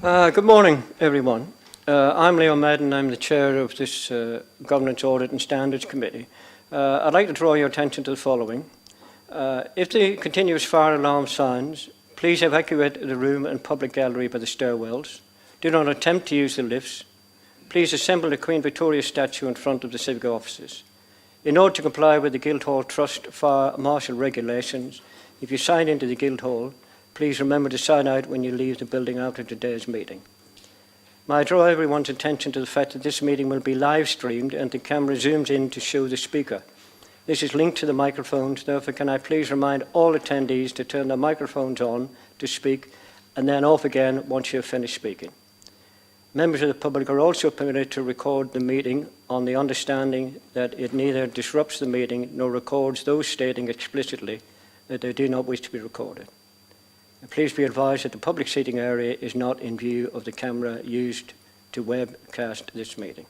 Good morning, everyone. I'm Leo Madden. I'm the chair of this Governance Audit and Standards Committee. I'd like to draw your attention to the following. If the continuous fire alarm sounds, please evacuate the room and public gallery by the stairwells. Do not attempt to use the lifts. Please assemble the Queen Victoria statue in front of the civic offices. In order to comply with the Guildhall Trust Fire Marshal regulations, if you sign into the Guildhall, please remember to sign out when you leave the building after today's meeting. May I draw everyone's attention to the fact that this meeting will be live streamed and the camera zooms in to show the speaker. This is linked to the microphones, therefore can I please remind all attendees to turn their microphones on to speak and then off again once you've finished speaking. Members of the public are also permitted to record the meeting on the understanding that it neither disrupts the meeting nor records those stating explicitly that they do not wish to be recorded. Please be advised that the public seating area is not in view of the camera used to webcast this meeting.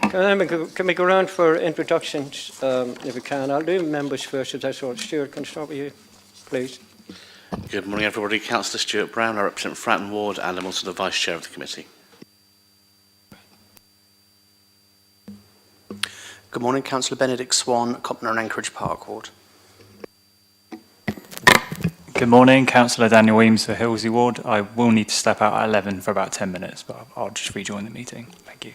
Can we go around for introductions, if we can? I'll do members first, if that's all. Stuart, can I start with you, please? Good morning, everybody. Councillor Stuart Brown. I represent Fratton Ward, and I'm also the Vice Chair of the committee. Good morning, Councillor Benedict Swan, Copner and Anchorage Park Ward. Good morning, Councillor Daniel Weems for Hillsey Ward. I will need to step out at 11 for about 10 minutes, but I'll just rejoin the meeting. Thank you.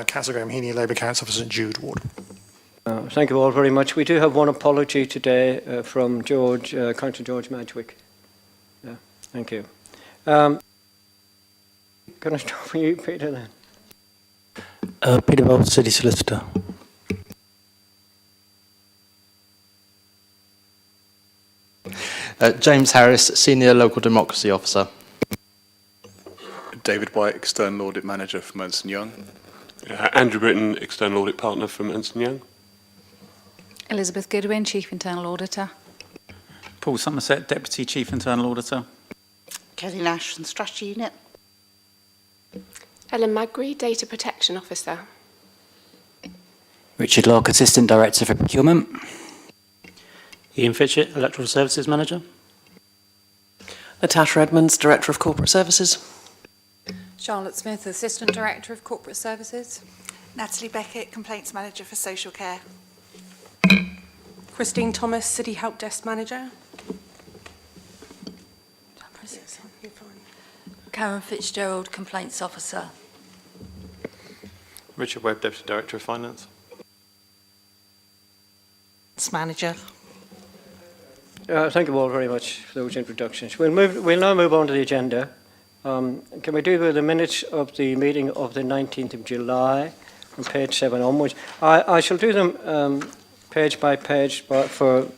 Councillor Graham Heaney, Labour Council for St Jude Ward. Thank you all very much. We do have one apology today from Councillor George Madgwick. Yeah, thank you. Can I start with you, Peter, then? Peter Bell, City Solicitor. James Harris, Senior Local Democracy Officer. David White, External Audit Manager from Ernst & Young. Andrew Britton, External Audit Partner from Ernst & Young. Elizabeth Goodwin, Chief Internal Auditor. Paul Somerset, Deputy Chief Internal Auditor. Kelly Nash from Strategy Unit. Ellen Magri, Data Protection Officer. Richard Locke, Assistant Director for Procurement. Ian Fitchett, Electoral Services Manager. Natasha Edmonds, Director of Corporate Services. Charlotte Smith, Assistant Director of Corporate Services. Natalie Beckett, Complaints Manager for Social Care. Christine Thomas, City Help Desk Manager. Karen Fitzgerald, Complaints Officer. Richard Webb, Deputy Director of Finance. Manager. Thank you all very much for those introductions. We'll now move on to the agenda. Can we do with the minutes of the meeting of the 19th of July from page 7 onwards? I shall do them page by page but for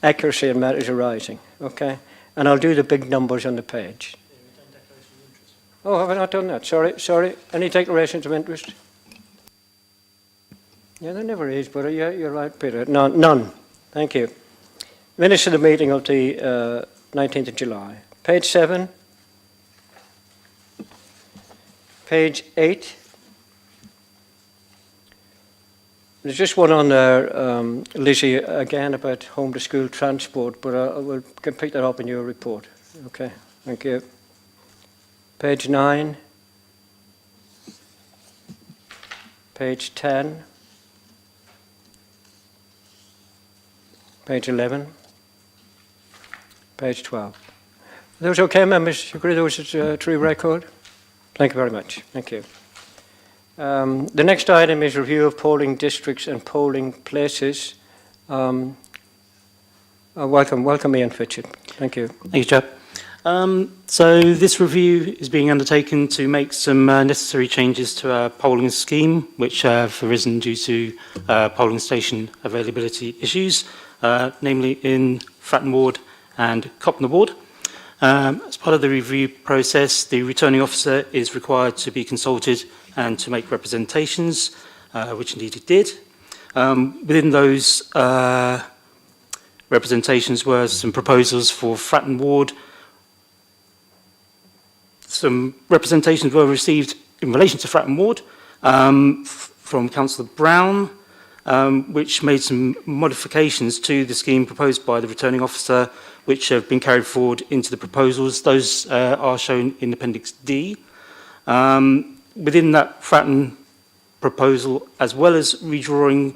accuracy and matters arising, okay? And I'll do the big numbers on the page. Oh, have I not done that? Sorry. Any declarations of interest? Yeah, there never is, but yeah, you're right, Peter. None. Thank you. Minutes of the meeting of the 19th of July. Page 7. Page 8. There's just one on there, Lizzie, again about home to school transport, but we can pick that up in your report. Okay, thank you. Page 9. Page 10. Page 11. Page 12. Are those okay, members? You agree those is a true record? Thank you very much. Thank you. The next item is review of polling districts and polling places. Welcome Ian Fitchett. Thank you. Thank you, Chair. So this review is being undertaken to make some necessary changes to our polling scheme, which have arisen due to polling station availability issues, namely in Fratton Ward and Copner Ward. As part of the review process, the returning officer is required to be consulted and to make representations, which indeed he did. Within those representations were some proposals for Fratton Ward. Some representations were received in relation to Fratton Ward from Councillor Brown, which made some modifications to the scheme proposed by the returning officer, which have been carried forward into the proposals. Those are shown in Appendix D. Within that Fratton proposal, as well as redrawing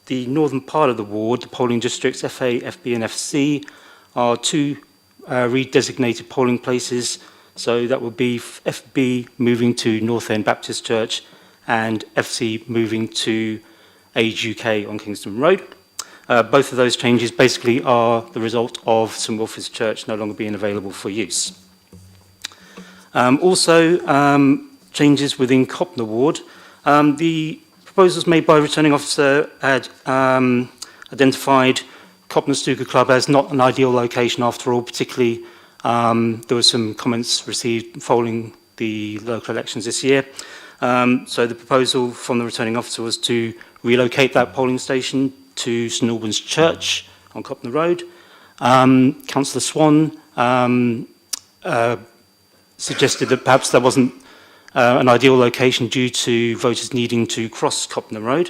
the northern part of the ward, the polling districts FA, FB and FC are two redesignated polling places. So that would be FB moving to North End Baptist Church and FC moving to Age UK on Kingston Road. Both of those changes basically are the result of St Wilfrid's Church no longer being available for use. Changes within Copner Ward. The proposals made by returning officer had identified Copner Snooker Club as not an ideal location after all, particularly there were some comments received following the local elections this year. So the proposal from the returning officer was to relocate that polling station to St Albans Church on Copner Road. Councillor Swan suggested that perhaps that wasn't an ideal location due to voters needing to cross Copner Road.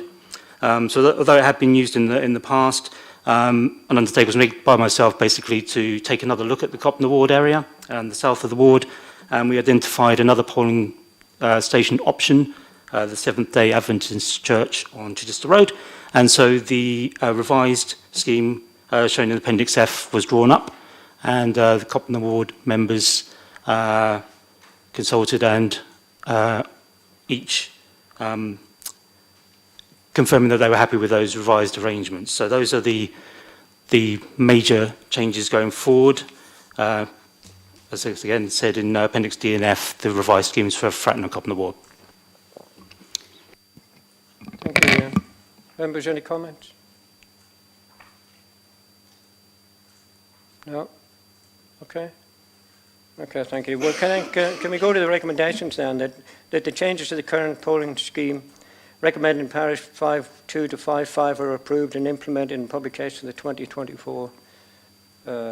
Although it had been used in the past, an undertaking was made by myself basically to take another look at the Copner Ward area and the south of the ward, and we identified another polling station option, the Seventh-day Adventist Church on Chichester Road, and so the revised scheme shown in Appendix F was drawn up, and the Copner Ward members consulted and each confirming that they were happy with those revised arrangements. So those are the major changes going forward. As again said in Appendix D and F, the revised schemes for Fratton and Copner Ward. Thank you, Ian. Members, any comments? No? Okay. Okay, thank you. Well, can we go to the recommendations then, that the changes to the current polling scheme recommended in parish 5.2 to 5.5 are approved and implemented in publication of the 2024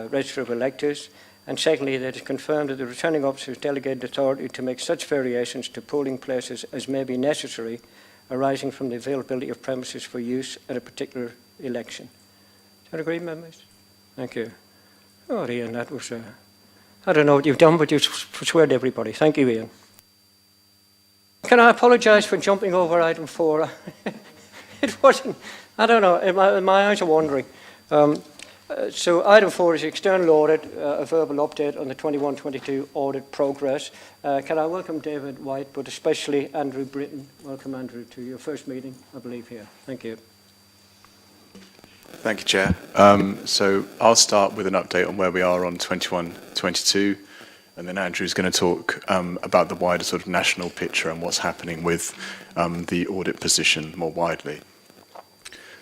Register of Electors, and secondly, that it is confirmed that the returning officer has delegated authority to make such variations to polling places as may be necessary arising from the availability of premises for use at a particular election. Do you agree, members? Thank you. Oh, Ian, that was... I don't know what you've done, but you've persuaded everybody. Thank you, Ian. Can I apologise for jumping over item 4? It wasn't, I don't know, my eyes are wandering. So item 4 is external audit, a verbal update on the 21-22 audit progress. Can I welcome David White, but especially Andrew Britton. Welcome, Andrew, to your first meeting, I believe, here. Thank you. Thank you, Chair. So I'll start with an update on where we are on 21-22, and then Andrew's going to talk about the wider sort of national picture and what's happening with the audit position more widely.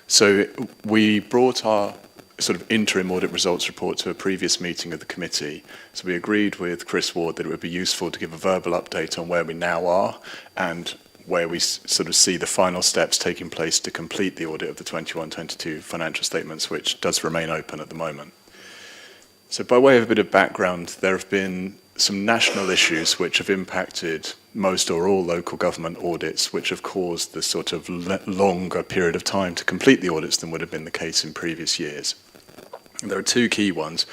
So we brought our sort of interim audit results report to a previous meeting of the committee. So we agreed with Chris Ward that it would be useful to give a verbal update on where we now are and where we sort of see the final steps taking place to complete the audit of the 21-22 financial statements, which does remain open at the moment. So by way of a bit of background, there have been some national issues which have impacted most or all local government audits, which have caused the sort of longer period of time to complete the audits than would have been the case in previous years. And there are two key ones.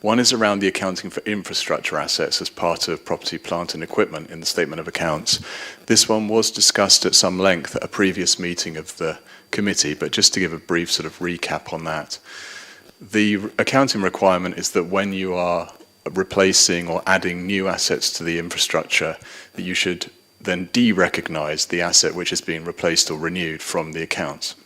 One is around the accounting for infrastructure assets as part of property, plant and equipment in the statement of accounts. This one was discussed at some length at a previous meeting of the committee, but just to give a brief sort of recap on that. The accounting requirement is that when you are replacing or adding new assets to the infrastructure, that you should then de-recognise the asset which is being replaced or renewed from the accounts.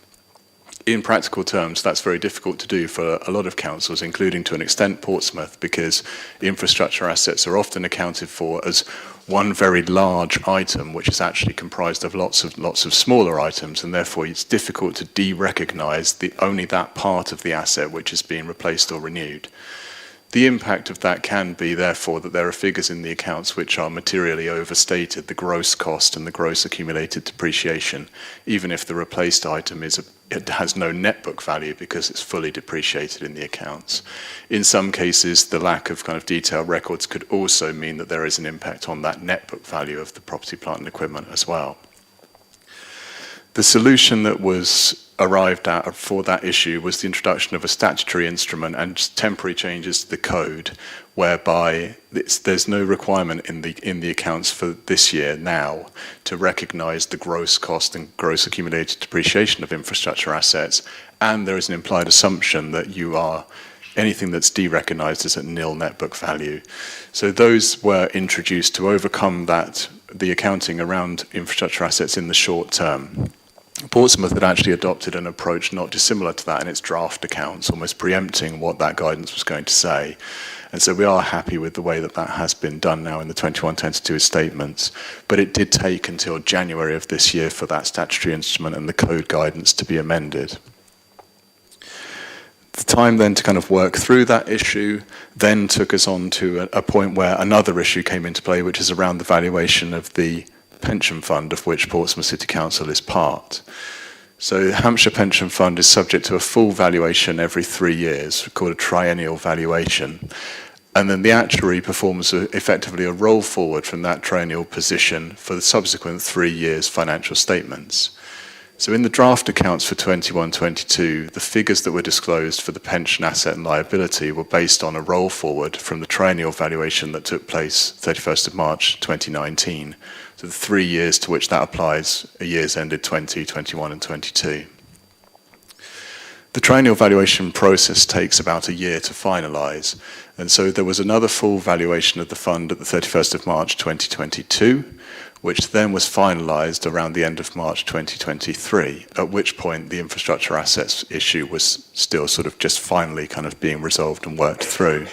In practical terms, that's very difficult to do for a lot of councils, including to an extent Portsmouth, because infrastructure assets are often accounted for as one very large item, which is actually comprised of lots of smaller items, and therefore it's difficult to de-recognise only that part of the asset which is being replaced or renewed. The impact of that can be, therefore, that there are figures in the accounts which are materially overstated, the gross cost and the gross accumulated depreciation, even if the replaced item it has no net book value because it's fully depreciated in the accounts. In some cases, the lack of kind of detailed records could also mean that there is an impact on that net book value of the property, plant and equipment as well. The solution that was arrived at for that issue was the introduction of a statutory instrument and just temporary changes to the code, whereby there's no requirement in the accounts for this year now to recognise the gross cost and gross accumulated depreciation of infrastructure assets, and there is an implied assumption that anything that's de-recognised is at nil net book value. So those were introduced to overcome the accounting around infrastructure assets in the short term. Portsmouth had actually adopted an approach not dissimilar to that in its draft accounts, almost preempting what that guidance was going to say. And so we are happy with the way that has been done now in the 21-22 statements. But it did take until January of this year for that statutory instrument and the code guidance to be amended. The time then to kind of work through that issue then took us on to a point where another issue came into play, which is around the valuation of the pension fund of which Portsmouth City Council is part. So the Hampshire Pension Fund is subject to a full valuation every 3 years, called a triennial valuation. And then the actuary performs effectively a roll forward from that triennial position for the subsequent 3 years' financial statements. So in the draft accounts for 21-22, the figures that were disclosed for the pension asset and liability were based on a roll forward from the triennial valuation that took place 31st of March 2019. So the 3 years to which that applies are years ended 20, 21 and 22. The triennial valuation process takes about a year to finalise, and so there was another full valuation of the fund at the 31st of March 2022, which then was finalised around the end of March 2023, at which point the infrastructure assets issue was still sort of just finally kind of being resolved and worked through.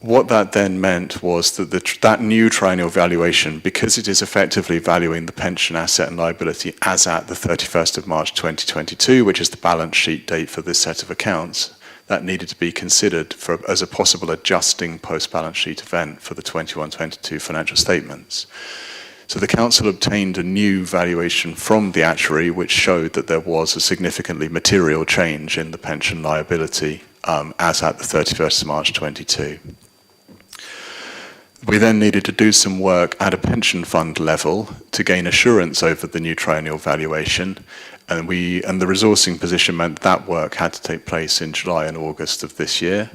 What that then meant was that that new triennial valuation, because it is effectively valuing the pension asset and liability as at the 31st of March 2022, which is the balance sheet date for this set of accounts, that needed to be considered as a possible adjusting post-balance sheet event for the 21-22 financial statements. So the council obtained a new valuation from the actuary, which showed that there was a significantly material change in the pension liability as at the 31st of March 22. We then needed to do some work at a pension fund level to gain assurance over the new triennial valuation, and the resourcing position meant that work had to take place in July and August of this year.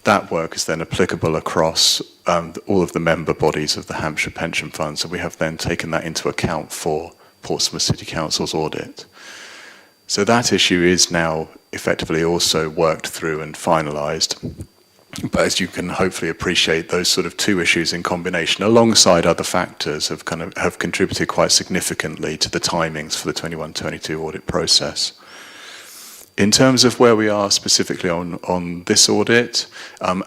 That work is then applicable across all of the member bodies of the Hampshire Pension Fund, so we have then taken that into account for Portsmouth City Council's audit. So that issue is now effectively also worked through and finalised. But as you can hopefully appreciate, those sort of two issues in combination, alongside other factors, have contributed quite significantly to the timings for the 21-22 audit process. In terms of where we are specifically on this audit,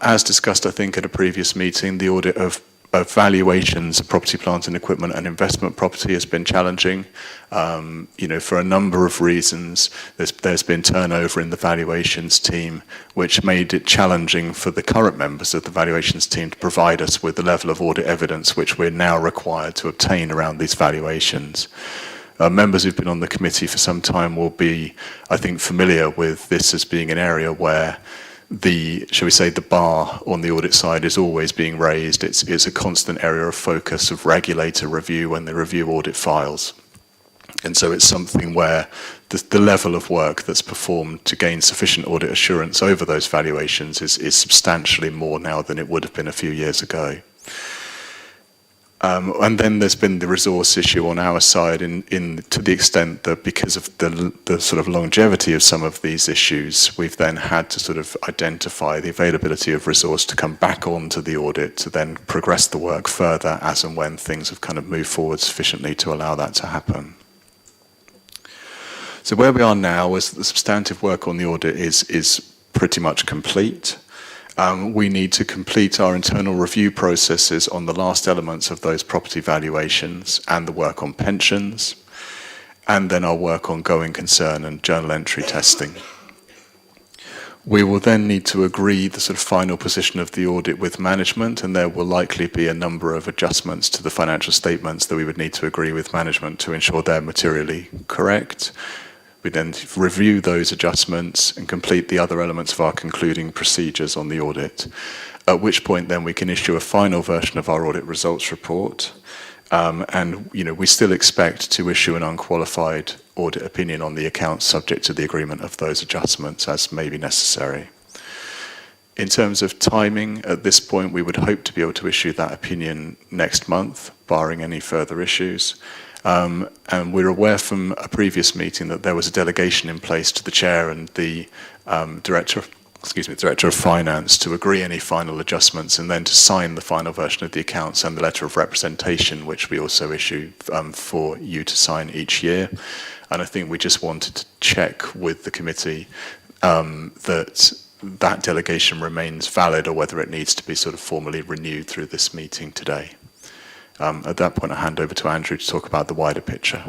as discussed, I think, at a previous meeting, the audit of valuations of property, plant and equipment and investment property has been challenging. For a number of reasons. There's been turnover in the valuations team, which made it challenging for the current members of the valuations team to provide us with the level of audit evidence which we're now required to obtain around these valuations. Members who've been on the committee for some time will be, I think, familiar with this as being an area where shall we say, the bar on the audit side is always being raised. It's a constant area of focus of regulator review when they review audit files. And so it's something where the level of work that's performed to gain sufficient audit assurance over those valuations is substantially more now than it would have been a few years ago. And then there's been the resource issue on our side to the extent that because of the sort of longevity of some of these issues, we've then had to sort of identify the availability of resource to come back onto the audit to then progress the work further as and when things have kind of moved forward sufficiently to allow that to happen. So where we are now is the substantive work on the audit is pretty much complete. We need to complete our internal review processes on the last elements of those property valuations and the work on pensions, and then our work on going concern and journal entry testing. We will then need to agree the sort of final position of the audit with management, and there will likely be a number of adjustments to the financial statements that we would need to agree with management to ensure they're materially correct. We then review those adjustments and complete the other elements of our concluding procedures on the audit, at which point then we can issue a final version of our audit results report, And we still expect to issue an unqualified audit opinion on the accounts subject to the agreement of those adjustments as may be necessary. In terms of timing, at this point, we would hope to be able to issue that opinion next month, barring any further issues. And we're aware from a previous meeting that there was a delegation in place to the chair and the director of finance to agree any final adjustments and then to sign the final version of the accounts and the letter of representation, which we also issue for you to sign each year. And I think we just wanted to check with the committee that delegation remains valid or whether it needs to be sort of formally renewed through this meeting today. At that point, I hand over to Andrew to talk about the wider picture.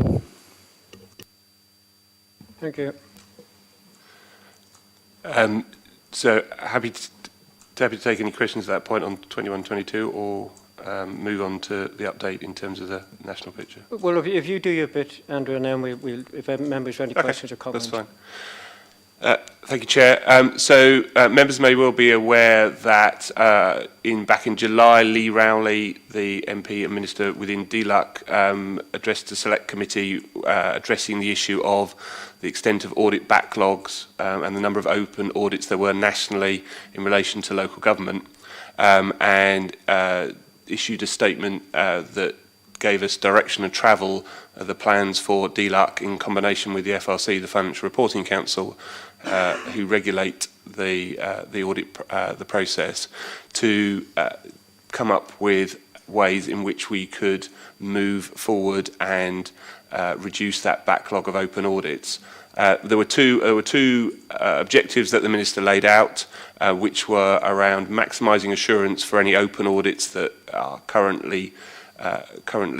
Thank you. So happy to take any questions at that point on 21-22 or move on to the update in terms of the national picture. Well, if you do your bit, Andrew, and then we'll if members have any questions or comments. That's fine. Thank you, Chair. Members may well be aware that back in July, Lee Rowley, the MP and Minister within DLUC, addressed a select committee addressing the issue of the extent of audit backlogs and the number of open audits there were nationally in relation to local government, and issued a statement that gave us direction of travel, the plans for DLUC in combination with the FRC, the Financial Reporting Council, who regulate the audit the process, to come up with ways in which we could move forward and reduce that backlog of open audits. There were two objectives that the Minister laid out, which were around maximising assurance for any open audits that are currently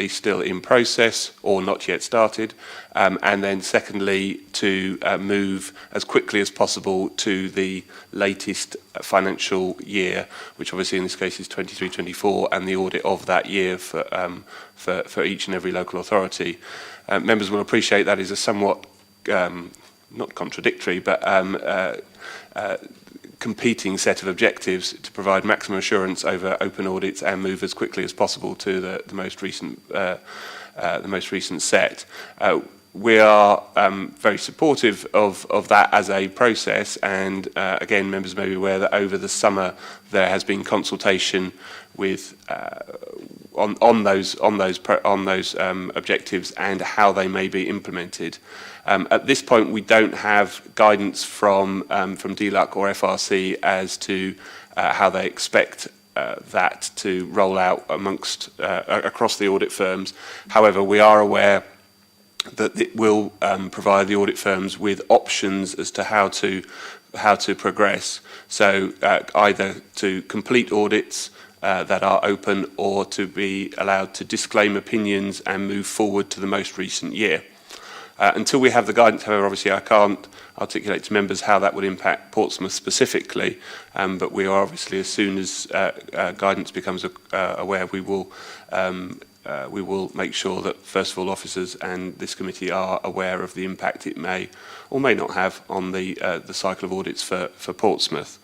still in process or not yet started, and then secondly to move as quickly as possible to the latest financial year, which obviously in this case is 23-24, and the audit of that year for each and every local authority. Members will appreciate that is a somewhat not contradictory but competing set of objectives to provide maximum assurance over open audits and move as quickly as possible to the most recent set. We are very supportive of that as a process, and again, members may be aware that over the summer there has been consultation with on those objectives and how they may be implemented. At this point, we don't have guidance from DLUC or FRC as to how they expect that to roll out across the audit firms. However, we are aware that it will provide the audit firms with options as to how to progress. So either to complete audits that are open, or to be allowed to disclaim opinions and move forward to the most recent year. Until we have the guidance, however, obviously I can't articulate to members how that would impact Portsmouth specifically, but we are obviously, as soon as guidance becomes aware, we will make sure that, first of all, officers and this committee are aware of the impact it may or may not have on the cycle of audits for Portsmouth.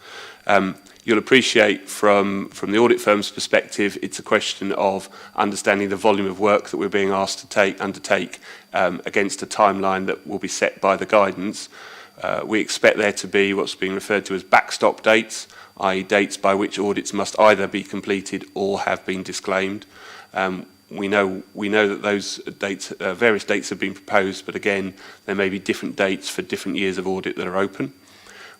You'll appreciate from the audit firm's perspective, it's a question of understanding the volume of work that we're being asked to undertake against a timeline that will be set by the guidance. We expect there to be what's being referred to as backstop dates, i.e. dates by which audits must either be completed or have been disclaimed. We know that those dates, various dates have been proposed, but again, there may be different dates for different years of audit that are open.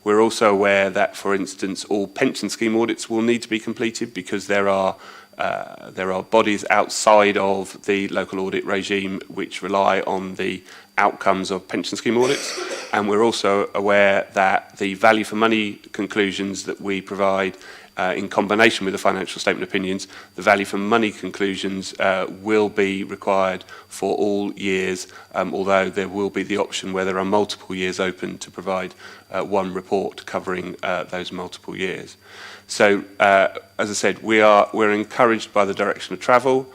We're also aware that, for instance, all pension scheme audits will need to be completed because there are bodies outside of the local audit regime which rely on the outcomes of pension scheme audits. And we're also aware that the value for money conclusions that we provide in combination with the financial statement opinions, the value for money conclusions will be required for all years, although there will be the option where there are multiple years open to provide one report covering those multiple years. So, as I said, we're encouraged by the direction of travel.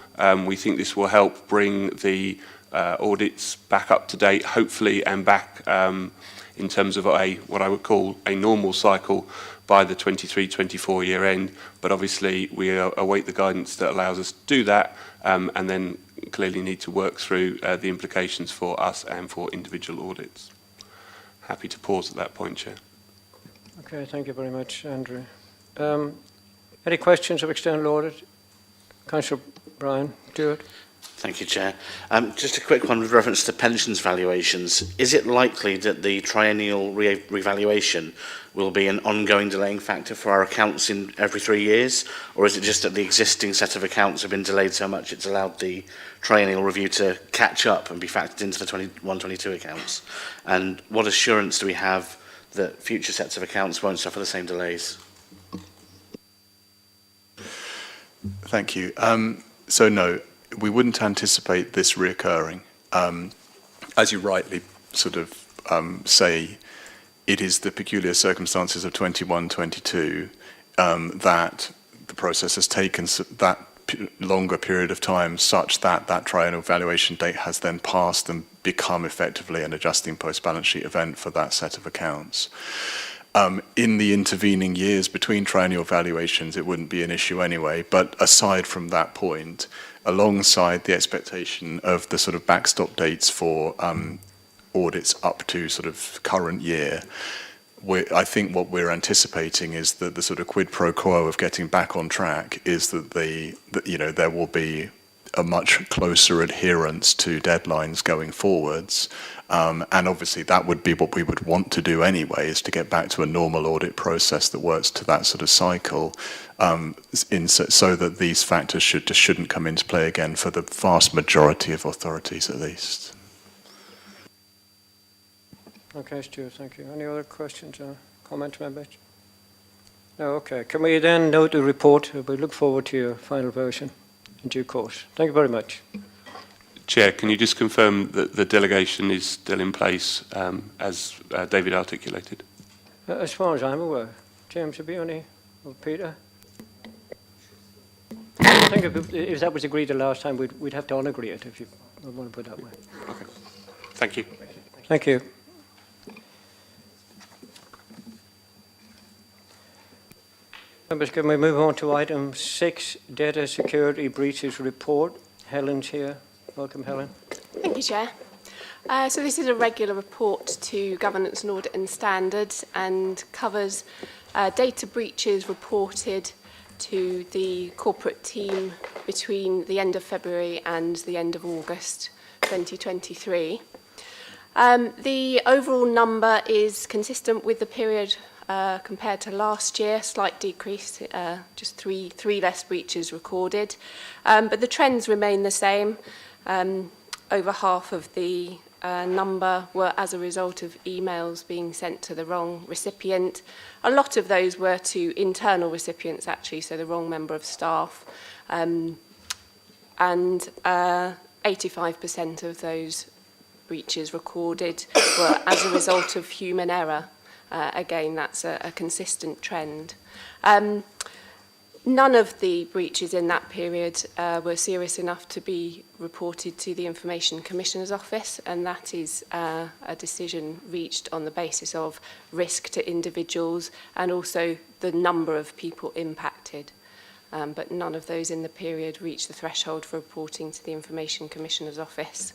We think this will help bring the audits back up to date, hopefully, and back in terms of what I would call a normal cycle by the 23-24 year end. But obviously we await the guidance that allows us to do that, and then clearly need to work through the implications for us and for individual audits. Happy to pause at that point, Chair. Okay, thank you very much, Andrew. Any questions of external audit? Councillor Brian, do it. Thank you, Chair. Just a quick one with reference to pensions valuations. Is it likely that the triennial revaluation will be an ongoing delaying factor for our accounts in every 3 years, or is it just that the existing set of accounts have been delayed so much it's allowed the triennial review to catch up and be factored into the 21-22 accounts? And what assurance do we have that future sets of accounts won't suffer the same delays? Thank you. So no, we wouldn't anticipate this reoccurring. As you rightly sort of say, it is the peculiar circumstances of 21-22 that the process has taken that longer period of time such that that triennial valuation date has then passed and become effectively an adjusting post-balance sheet event for that set of accounts. In the intervening years between triennial valuations, it wouldn't be an issue anyway, but aside from that point, alongside the expectation of the sort of backstop dates for audits up to sort of current year, I think what we're anticipating is that the sort of quid pro quo of getting back on track is that there will be a much closer adherence to deadlines going forwards. And obviously that would be what we would want to do anyway, is to get back to a normal audit process that works to that sort of cycle, so that these factors shouldn't come into play again for the vast majority of authorities at least. Okay, Stuart, thank you. Any other questions or comments, members? No, okay. Can we then note the report? We look forward to your final version in due course. Thank you very much. Chair, can you just confirm that the delegation is still in place as David articulated? As far as I'm aware. James, have you any? Or Peter? I think if that was agreed the last time, we'd have to unagree it, if you want to put it that way. Okay. Thank you. Thank you. Members, can we move on to item 6, Data Security Breaches Report? Helen's here. Welcome, Helen. Thank you, Chair. So this is a regular report to Governance and Audit and Standards and covers data breaches reported to the corporate team between the end of February and the end of August 2023. The overall number is consistent with the period compared to last year, slight decrease, just three less breaches recorded. But the trends remain the same. Over half of the number were as a result of emails being sent to the wrong recipient. A lot of those were to internal recipients, actually, so the wrong member of staff. And 85% of those breaches recorded were as a result of human error. Again, that's a consistent trend. None of the breaches in that period were serious enough to be reported to the Information Commissioner's Office, and that is a decision reached on the basis of risk to individuals and also the number of people impacted. But none of those in the period reached the threshold for reporting to the Information Commissioner's Office.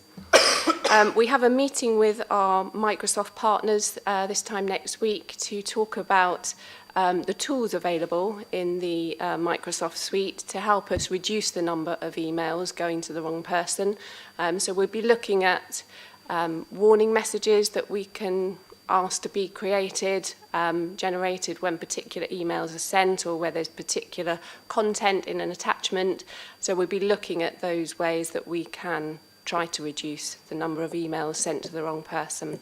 We have a meeting with our Microsoft partners this time next week to talk about the tools available in the Microsoft suite to help us reduce the number of emails going to the wrong person. So we'll be looking at warning messages that we can ask to be created, generated when particular emails are sent or where there's particular content in an attachment. So we'll be looking at those ways that we can try to reduce the number of emails sent to the wrong person.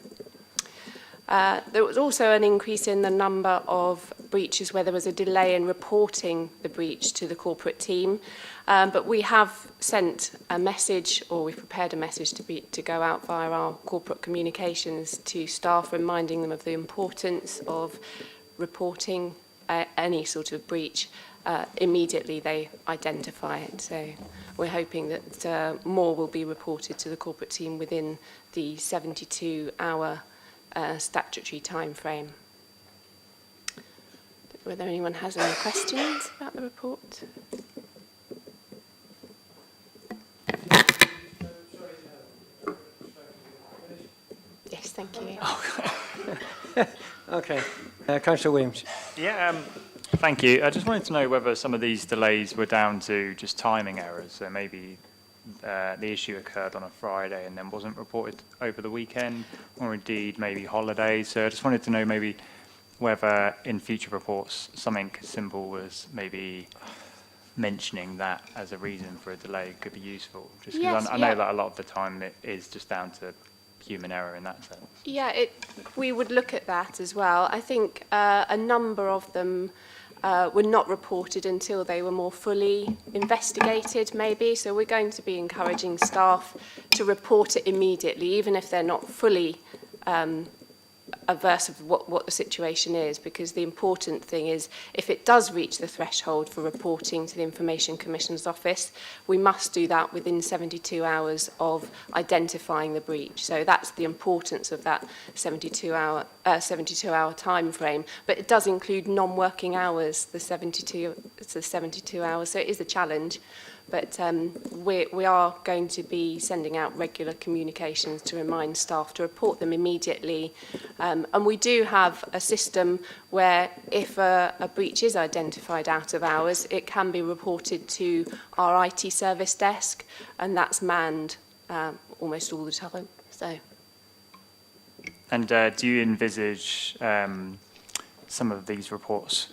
There was also an increase in the number of breaches where there was a delay in reporting the breach to the corporate team. But we have sent a message, or we've prepared a message to go out via our corporate communications to staff, reminding them of the importance of reporting any sort of breach immediately they identify it. So we're hoping that more will be reported to the corporate team within the 72-hour statutory time frame. Whether anyone has any questions about the report? Thank you. Okay. Councillor Williams. Yeah, thank you. I just wanted to know whether some of these delays were down to just timing errors. So maybe the issue occurred on a Friday and then wasn't reported over the weekend, or indeed maybe holidays. So I just wanted to know maybe whether in future reports something simple was maybe mentioning that as a reason for a delay could be useful. Just because Yes, I know yeah. that a lot of the time it is just down to human error in that sense. Yeah, we would look at that as well. I think a number of them were not reported until they were more fully investigated, maybe. So we're going to be encouraging staff to report it immediately, even if they're not fully averse of what the situation is, because the important thing is if it does reach the threshold for reporting to the Information Commissioner's office, we must do that within 72 hours of identifying the breach. So that's the importance of that 72-hour time frame. But it does include non-working hours, the 72 hours, so it is a challenge. But we are going to be sending out regular communications to remind staff to report them immediately. And we do have a system where if a breach is identified out of hours, it can be reported to our IT service desk, and that's manned almost all the time. So. And do you envisage some of these reports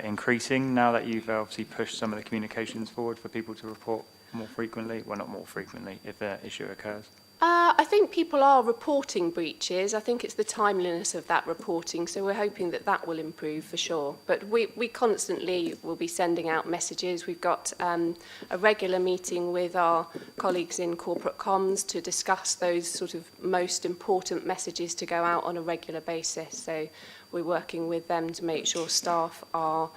increasing now that you've obviously pushed some of the communications forward for people to report more frequently? Well, not more frequently, if an issue occurs. I think people are reporting breaches. I think it's the timeliness of that reporting, so we're hoping that that will improve for sure. But we constantly will be sending out messages. We've got a regular meeting with our colleagues in corporate comms to discuss those sort of most important messages to go out on a regular basis. So we're working with them to make sure staff are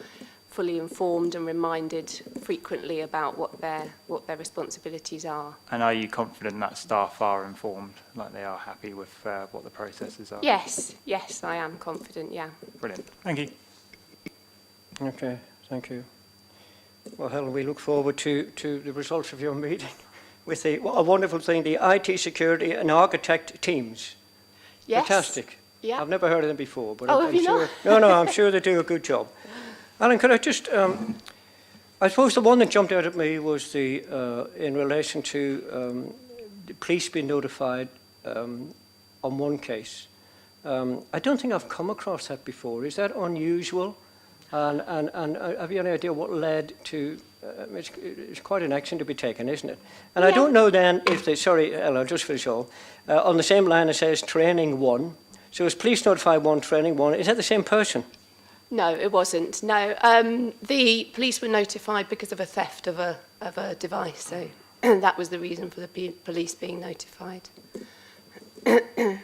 fully informed and reminded frequently about what their responsibilities are. And are you confident that staff are informed, like they are happy with what the processes are? Yes, I am confident, yeah. Brilliant. Thank you. Okay, thank you. Well, Helen, we look forward to the results of your meeting with what a wonderful thing, the IT security and architect teams. Yes. Fantastic. Yeah. I've never heard of them before, but Oh, I'm have you sure. not? No, I'm sure they do a good job. Alan, could I just, I suppose the one that jumped out at me was in relation to the police being notified on one case. I don't think I've come across that before. Is that unusual? And have you any idea what led to, it's quite an action to be taken, isn't it? And I don't know then if they, sorry, Ella, just for the show, on the same line it says training 1. So is police notified 1, training 1, is that the same person? No, it wasn't. No, the police were notified because of a theft of a device. So that was the reason for the police being notified. Do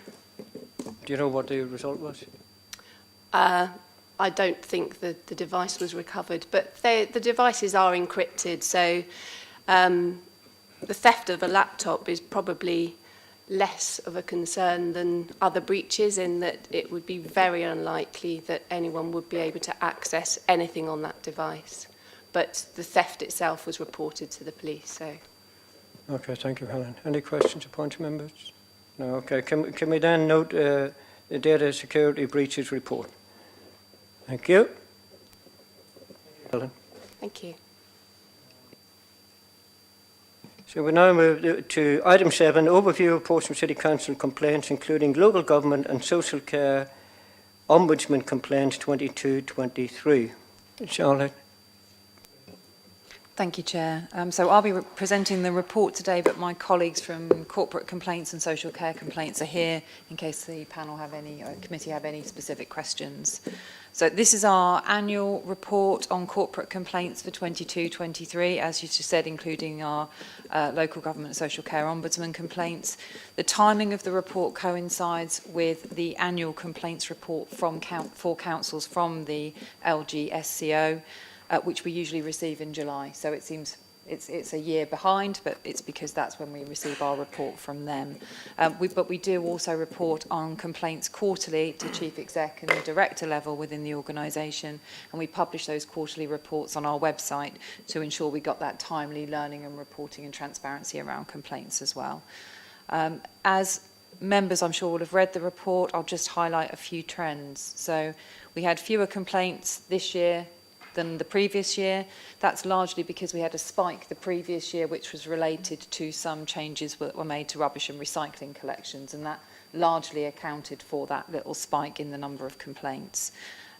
you know what the result was? I don't think the device was recovered, but the devices are encrypted. So the theft of a laptop is probably less of a concern than other breaches, in that it would be very unlikely that anyone would be able to access anything on that device. But the theft itself was reported to the police. So. Okay, thank you, Helen. Any questions or points, members? No, okay. Can we then note the data security breaches report? Thank you. Helen. Thank you. So we now move to item 7, overview of Portsmouth City Council complaints, including local government and social care ombudsman complaints 22-23. Charlotte. Thank you, Chair. So I'll be presenting the report today, but my colleagues from Corporate Complaints and Social Care Complaints are here in case the panel have any, or committee have any specific questions. So this is our annual report on corporate complaints for 22-23, as you just said, including our local government and social care ombudsman complaints. The timing of the report coincides with the annual complaints report from for councils from the LGSCO, which we usually receive in July. So it seems it's a year behind, but it's because that's when we receive our report from them. But we do also report on complaints quarterly to Chief Exec and Director level within the organisation, and we publish those quarterly reports on our website to ensure we got that timely learning and reporting and transparency around complaints as well. As Members, I'm sure, will have read the report. I'll just highlight a few trends. So we had fewer complaints this year than the previous year. That's largely because we had a spike the previous year, which was related to some changes that were made to rubbish and recycling collections, and that largely accounted for that little spike in the number of complaints.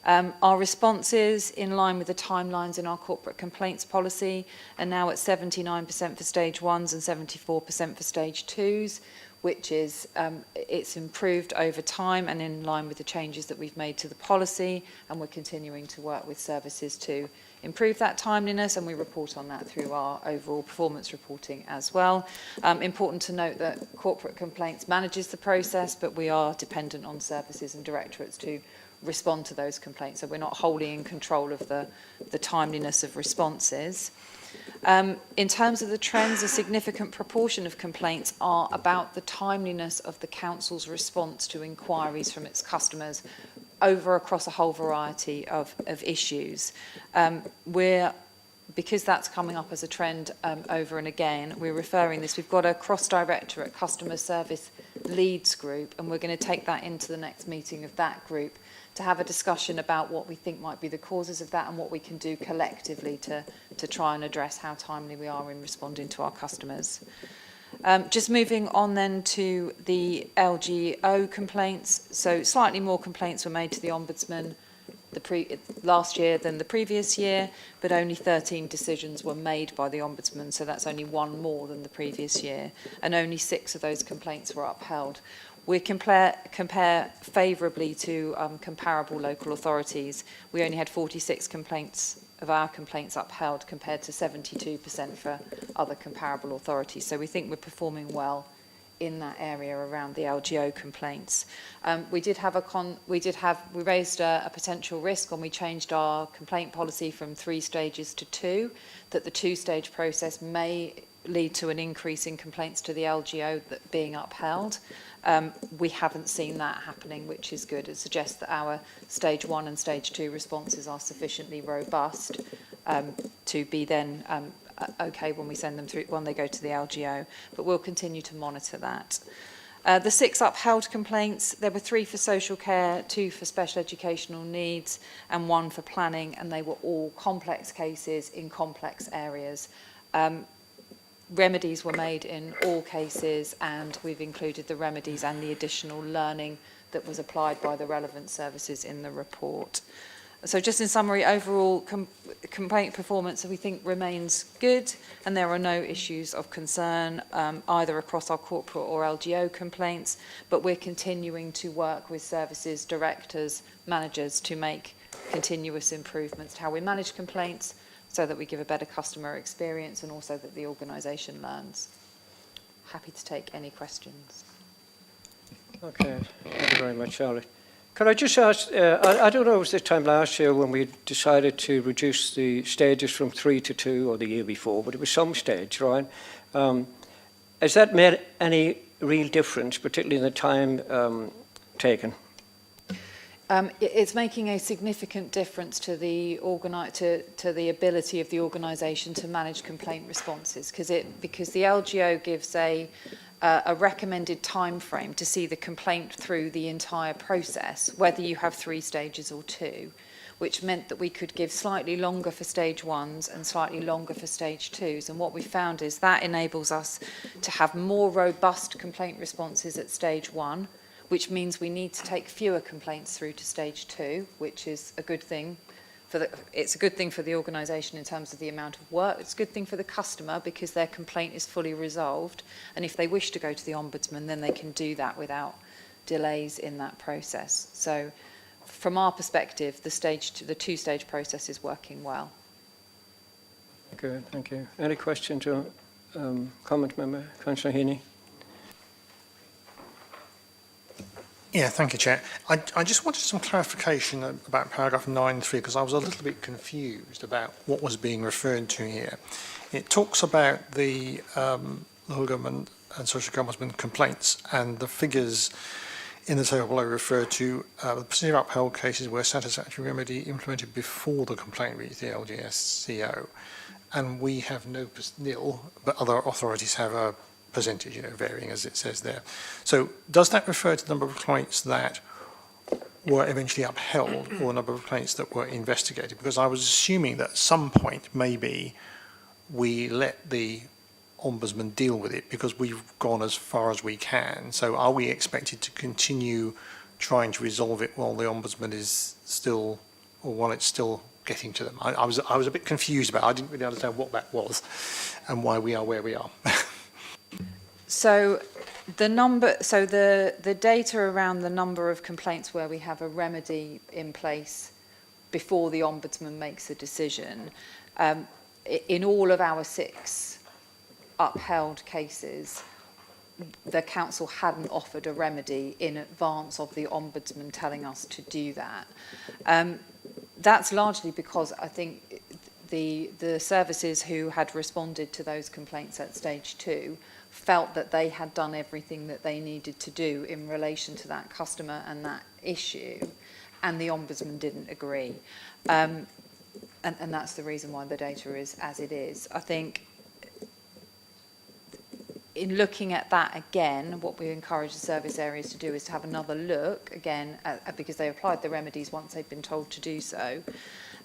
Our responses, in line with the timelines in our corporate complaints policy, are now at 79% for stage 1s and 74% for stage 2s, which is, it's improved over time and in line with the changes that we've made to the policy, and we're continuing to work with services to improve that timeliness, and we report on that through our overall performance reporting as well. Important to note that corporate complaints manages the process, but we are dependent on services and directorates to respond to those complaints, so we're not wholly in control of the timeliness of responses. In terms of the trends, a significant proportion of complaints are about the timeliness of the council's response to inquiries from its customers across a whole variety of issues. Because that's coming up as a trend over and again, we're referring this. We've got a cross-directorate customer service leads group, and we're going to take that into the next meeting of that group to have a discussion about what we think might be the causes of that and what we can do collectively to try and address how timely we are in responding to our customers. Just moving on then to the LGO complaints. So slightly more complaints were made to the Ombudsman last year than the previous year, but only 13 decisions were made by the Ombudsman, so that's only one more than the previous year, and only 6 of those complaints were upheld. We compare favourably to comparable local authorities. We only had 46 complaints of our complaints upheld compared to 72% for other comparable authorities. So we think we're performing well in that area around the LGO complaints. We raised a potential risk when we changed our complaint policy from 3 stages to 2, that the 2-stage process may lead to an increase in complaints to the LGO that being upheld. We haven't seen that happening, which is good. It suggests that our stage 1 and stage 2 responses are sufficiently robust to be then okay when we send them through, when they go to the LGO, but we'll continue to monitor that. The 6 upheld complaints, there were 3 for social care, 2 for special educational needs, and 1 for planning, and they were all complex cases in complex areas. Remedies were made in all cases, and we've included the remedies and the additional learning that was applied by the relevant services in the report. So just in summary, overall complaint performance we think remains good, and there are no issues of concern either across our corporate or LGO complaints, but we're continuing to work with services, directors, managers to make continuous improvements to how we manage complaints so that we give a better customer experience and also that the organisation learns. Happy to take any questions. Okay, thank you very much, Charlotte. Could I just ask, I don't know, it was this time last year when we decided to reduce the stages from 3 to 2, or the year before, but it was some stage, right? Has that made any real difference, particularly in the time taken? It's making a significant difference to the ability of the organisation to manage complaint responses, because the LGO gives a recommended time frame to see the complaint through the entire process, whether you have 3 stages or 2, which meant that we could give slightly longer for stage 1s and slightly longer for stage 2s. And what we found is that enables us to have more robust complaint responses at stage 1, which means we need to take fewer complaints through to stage 2, which is a good thing. It's a good thing for the organisation in terms of the amount of work. It's a good thing for the customer because their complaint is fully resolved. And if they wish to go to the Ombudsman, then they can do that without delays in that process. So from our perspective, the 2-stage process is working well. Good, thank you. Any questions or comment, member? Councillor Heaney? Yeah, thank you, Chair. I just wanted some clarification about paragraph 9.3, because I was a little bit confused about what was being referred to here. It talks about the local government and social care ombudsman complaints, and the figures in the table below refer to the procedure of upheld cases where satisfactory remedy implemented before the complaint reached the LGSCO. And we have nil, but other authorities have a percentage, varying as it says there. So does that refer to the number of complaints that were eventually upheld or the number of complaints that were investigated? Because I was assuming that at some point maybe we let the Ombudsman deal with it because we've gone as far as we can. So are we expected to continue trying to resolve it while the Ombudsman is still, or while it's still getting to them? I was a bit confused about it. I didn't really understand what that was and why we are where we are. So the data around the number of complaints where we have a remedy in place before the Ombudsman makes a decision, in all of our 6 upheld cases, the council hadn't offered a remedy in advance of the Ombudsman telling us to do that. That's largely because I think the services who had responded to those complaints at stage 2 felt that they had done everything that they needed to do in relation to that customer and that issue, and the Ombudsman didn't agree. And that's the reason why the data is as it is. I think in looking at that again, what we encourage the service areas to do is to have another look again, because they applied the remedies once they've been told to do so,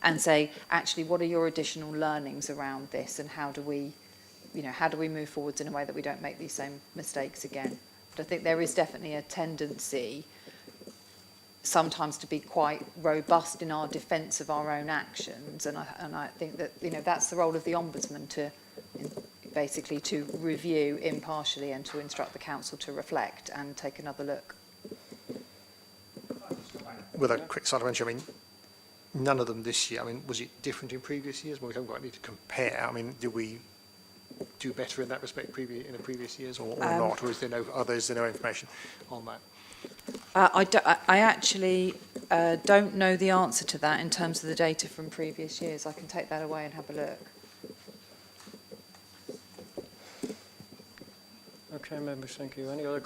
and say, actually, what are your additional learnings around this, and how do we move forwards in a way that we don't make these same mistakes again? But I think there is definitely a tendency sometimes to be quite robust in our defence of our own actions, and I think that that's the role of the Ombudsman to basically to review impartially and to instruct the council to reflect and take another look. With a quick side mention, I mean, none of them this year. I mean, was it different in previous years? Well, we haven't got any to compare. I mean, did we do better in that respect in the previous years, or not? Or is there no information on that? I actually don't know the answer to that in terms of the data from previous years. I can take that away and have a look. Okay, members, thank you. Any other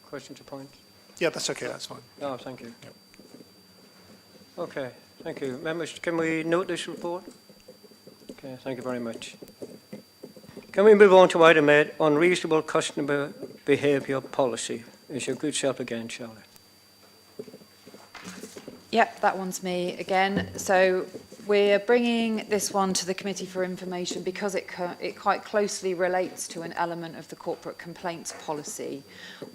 questions or points? Yeah, that's okay, that's fine. Oh, thank you. Yep. Okay, thank you. Members, can we note this report? Okay, thank you very much. Can we move on to item 8, unreasonable customer behaviour policy? Is your good self again, Charlotte? Yep, that one's me again. So we're bringing this one to the Committee for Information because it quite closely relates to an element of the corporate complaints policy,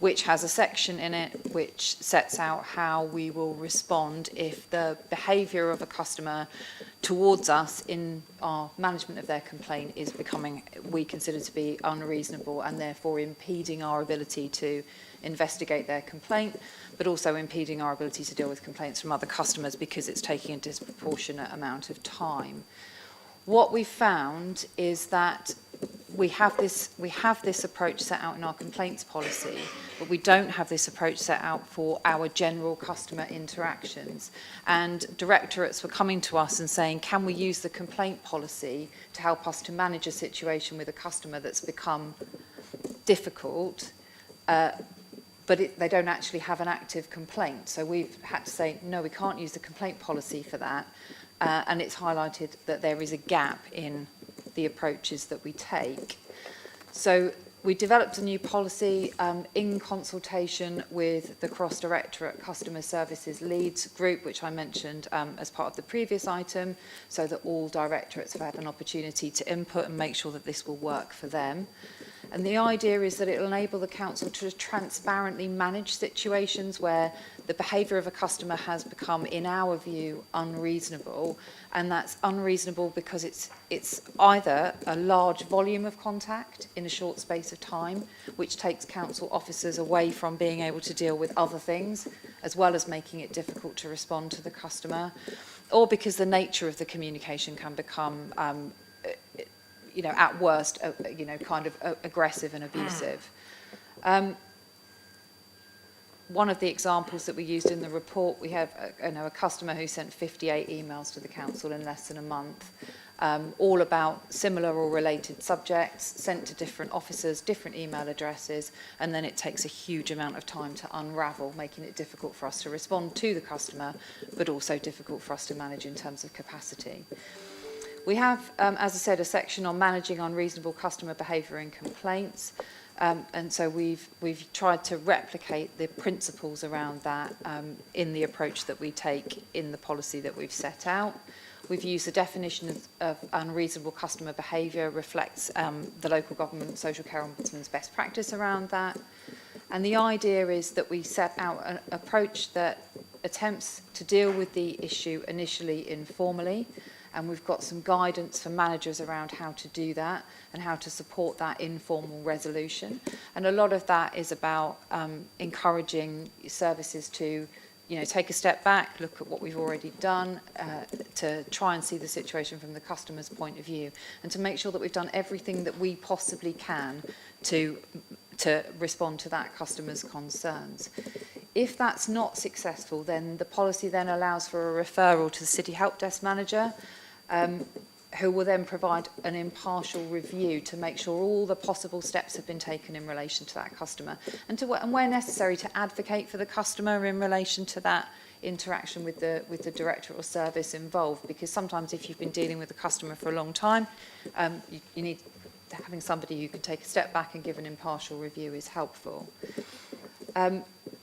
which has a section in it which sets out how we will respond if the behaviour of a customer towards us in our management of their complaint is becoming, we consider to be unreasonable and therefore impeding our ability to investigate their complaint, but also impeding our ability to deal with complaints from other customers because it's taking a disproportionate amount of time. What we found is that we have this approach set out in our complaints policy, but we don't have this approach set out for our general customer interactions. And directorates were coming to us and saying, can we use the complaint policy to help us to manage a situation with a customer that's become difficult, but they don't actually have an active complaint. So we've had to say, no, we can't use the complaint policy for that. And it's highlighted that there is a gap in the approaches that we take. So we developed a new policy in consultation with the Cross-Directorate Customer Services Leads group, which I mentioned as part of the previous item, so that all directorates have had an opportunity to input and make sure that this will work for them. And the idea is that it will enable the council to transparently manage situations where the behaviour of a customer has become, in our view, unreasonable. And that's unreasonable because it's either a large volume of contact in a short space of time, which takes council officers away from being able to deal with other things, as well as making it difficult to respond to the customer, or because the nature of the communication can become at worst, kind of aggressive and abusive. One of the examples that we used in the report, we have a customer who sent 58 emails to the council in less than a month, all about similar or related subjects, sent to different officers, different email addresses, and then it takes a huge amount of time to unravel, making it difficult for us to respond to the customer, but also difficult for us to manage in terms of capacity. We have, as I said, a section on managing unreasonable customer behaviour and complaints. And so we've tried to replicate the principles around that in the approach that we take in the policy that we've set out. We've used the definition of unreasonable customer behaviour reflects the local government social care ombudsman's best practice around that. And the idea is that we set out an approach that attempts to deal with the issue initially informally, and we've got some guidance for managers around how to do that and how to support that informal resolution. And a lot of that is about encouraging services to take a step back, look at what we've already done, to try and see the situation from the customer's point of view, and to make sure that we've done everything that we possibly can to respond to that customer's concerns. If that's not successful, then the policy then allows for a referral to the City Help Desk manager, who will then provide an impartial review to make sure all the possible steps have been taken in relation to that customer, and where necessary to advocate for the customer in relation to that interaction with the director or service involved, because sometimes if you've been dealing with the customer for a long time, you need having somebody who can take a step back and give an impartial review is helpful.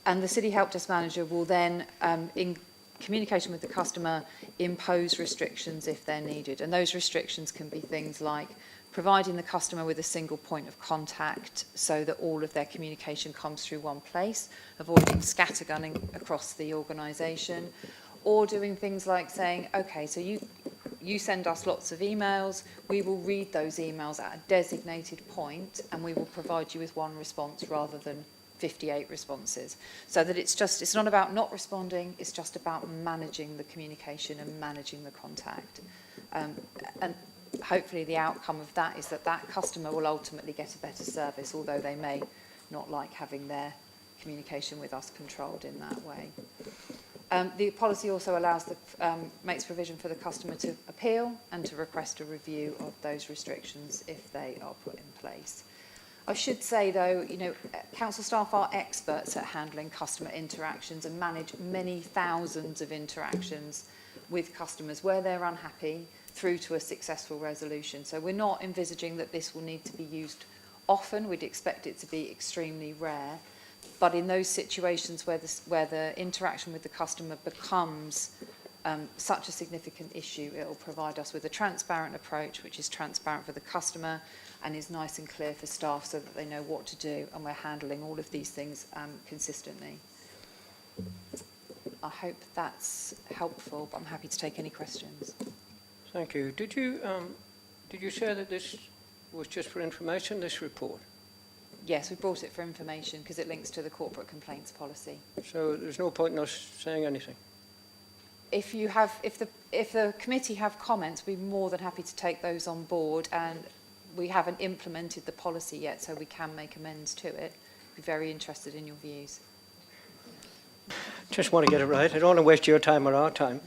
And the City Help Desk manager will then, in communication with the customer, impose restrictions if they're needed. And those restrictions can be things like providing the customer with a single point of contact so that all of their communication comes through one place, avoiding scattergunning across the organisation, or doing things like saying, okay, so you send us lots of emails, we will read those emails at a designated point and we will provide you with one response rather than 58 responses. So that it's not about not responding, it's just about managing the communication and managing the contact. And hopefully the outcome of that is that that customer will ultimately get a better service, although they may not like having their communication with us controlled in that way. The policy also allows makes provision for the customer to appeal and to request a review of those restrictions if they are put in place. I should say, though, council staff are experts at handling customer interactions and manage many thousands of interactions with customers where they're unhappy through to a successful resolution. So we're not envisaging that this will need to be used often. We'd expect it to be extremely rare. But in those situations where the interaction with the customer becomes such a significant issue, it will provide us with a transparent approach, which is transparent for the customer and is nice and clear for staff so that they know what to do, and we're handling all of these things consistently. I hope that's helpful, but I'm happy to take any questions. Thank you. Did you say that this was just for information, this report? Yes, we brought it for information because it links to the corporate complaints policy. So there's no point in us saying anything? If the committee have comments, we're more than happy to take those on board, and we haven't implemented the policy yet, so we can make amends to it. I'd be very interested in your views. Just want to get it right. I don't want to waste your time or our time.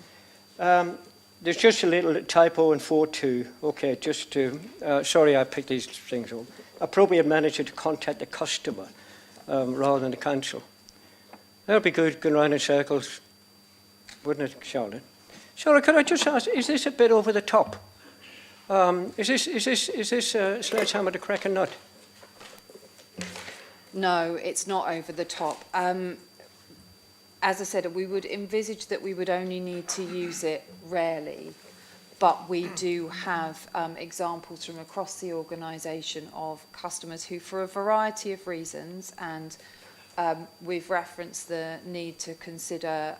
There's just a little typo in 4.2. Okay, just to, sorry I picked these things up. Appropriate manager to contact the customer rather than the council. That would be good, going round in circles, wouldn't it, Charlotte? Charlotte, could I just ask, is this a bit over the top? Is this sledgehammer to crack a nut? No, it's not over the top. As I said, we would envisage that we would only need to use it rarely, but we do have examples from across the organisation of customers who, for a variety of reasons, and we've referenced the need to consider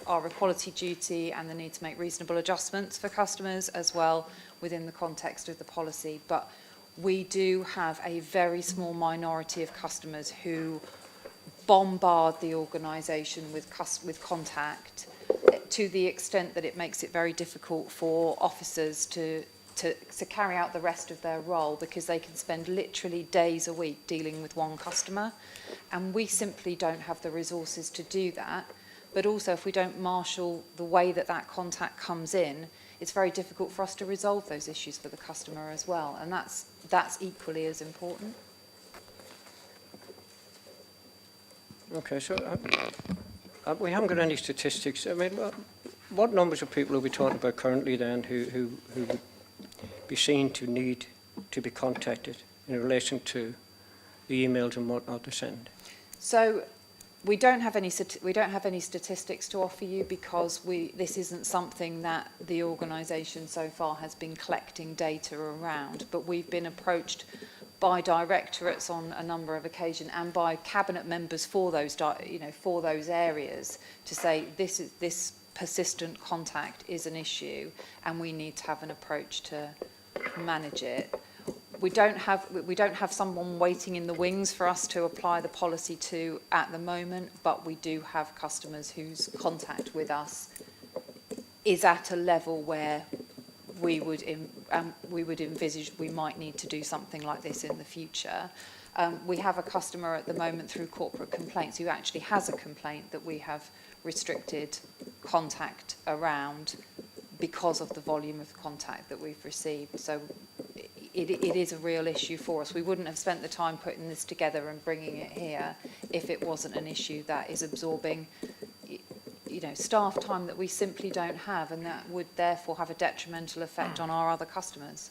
our equality duty and the need to make reasonable adjustments for customers as well within the context of the policy. But we do have a very small minority of customers who bombard the organisation with contact to the extent that it makes it very difficult for officers to carry out the rest of their role, because they can spend literally days a week dealing with one customer, and we simply don't have the resources to do that. But also, if we don't marshal the way that that contact comes in, it's very difficult for us to resolve those issues for the customer as well, and that's equally as important. Okay, so we haven't got any statistics. I mean, what numbers of people are we talking about currently then who would be seen to need to be contacted in relation to the emails and whatnot to send? So we don't have any statistics to offer you because this isn't something that the organisation so far has been collecting data around, but we've been approached by directorates on a number of occasions and by cabinet members for those for those areas to say this persistent contact is an issue and we need to have an approach to manage it. We don't have someone waiting in the wings for us to apply the policy to at the moment, but we do have customers whose contact with us is at a level where we would envisage we might need to do something like this in the future. We have a customer at the moment through corporate complaints who actually has a complaint that we have restricted contact around because of the volume of contact that we've received. So it is a real issue for us. We wouldn't have spent the time putting this together and bringing it here if it wasn't an issue that is absorbing staff time that we simply don't have, and that would therefore have a detrimental effect on our other customers.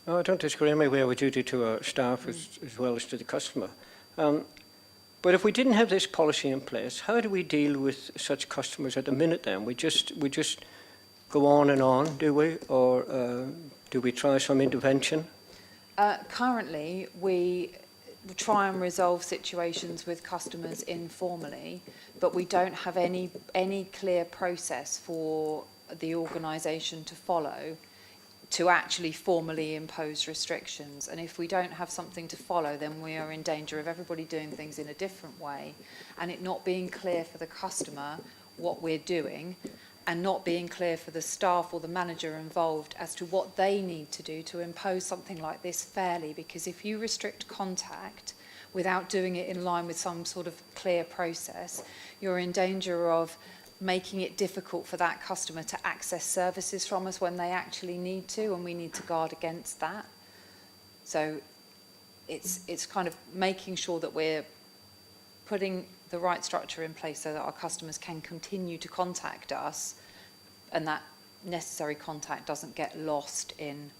No, I don't disagree. We have a duty to our staff as well as to the customer. But if we didn't have this policy in place, how do we deal with such customers at the minute then? We just go on, do we? Or do we try some intervention? Currently, we try and resolve situations with customers informally, but we don't have any clear process for the organisation to follow to actually formally impose restrictions. And if we don't have something to follow, then we are in danger of everybody doing things in a different way and it not being clear for the customer what we're doing and not being clear for the staff or the manager involved as to what they need to do to impose something like this fairly. Because if you restrict contact without doing it in line with some sort of clear process, you're in danger of making it difficult for that customer to access services from us when they actually need to, and we need to guard against that. So it's kind of making sure that we're putting the right structure in place so that our customers can continue to contact us and that necessary contact doesn't get lost in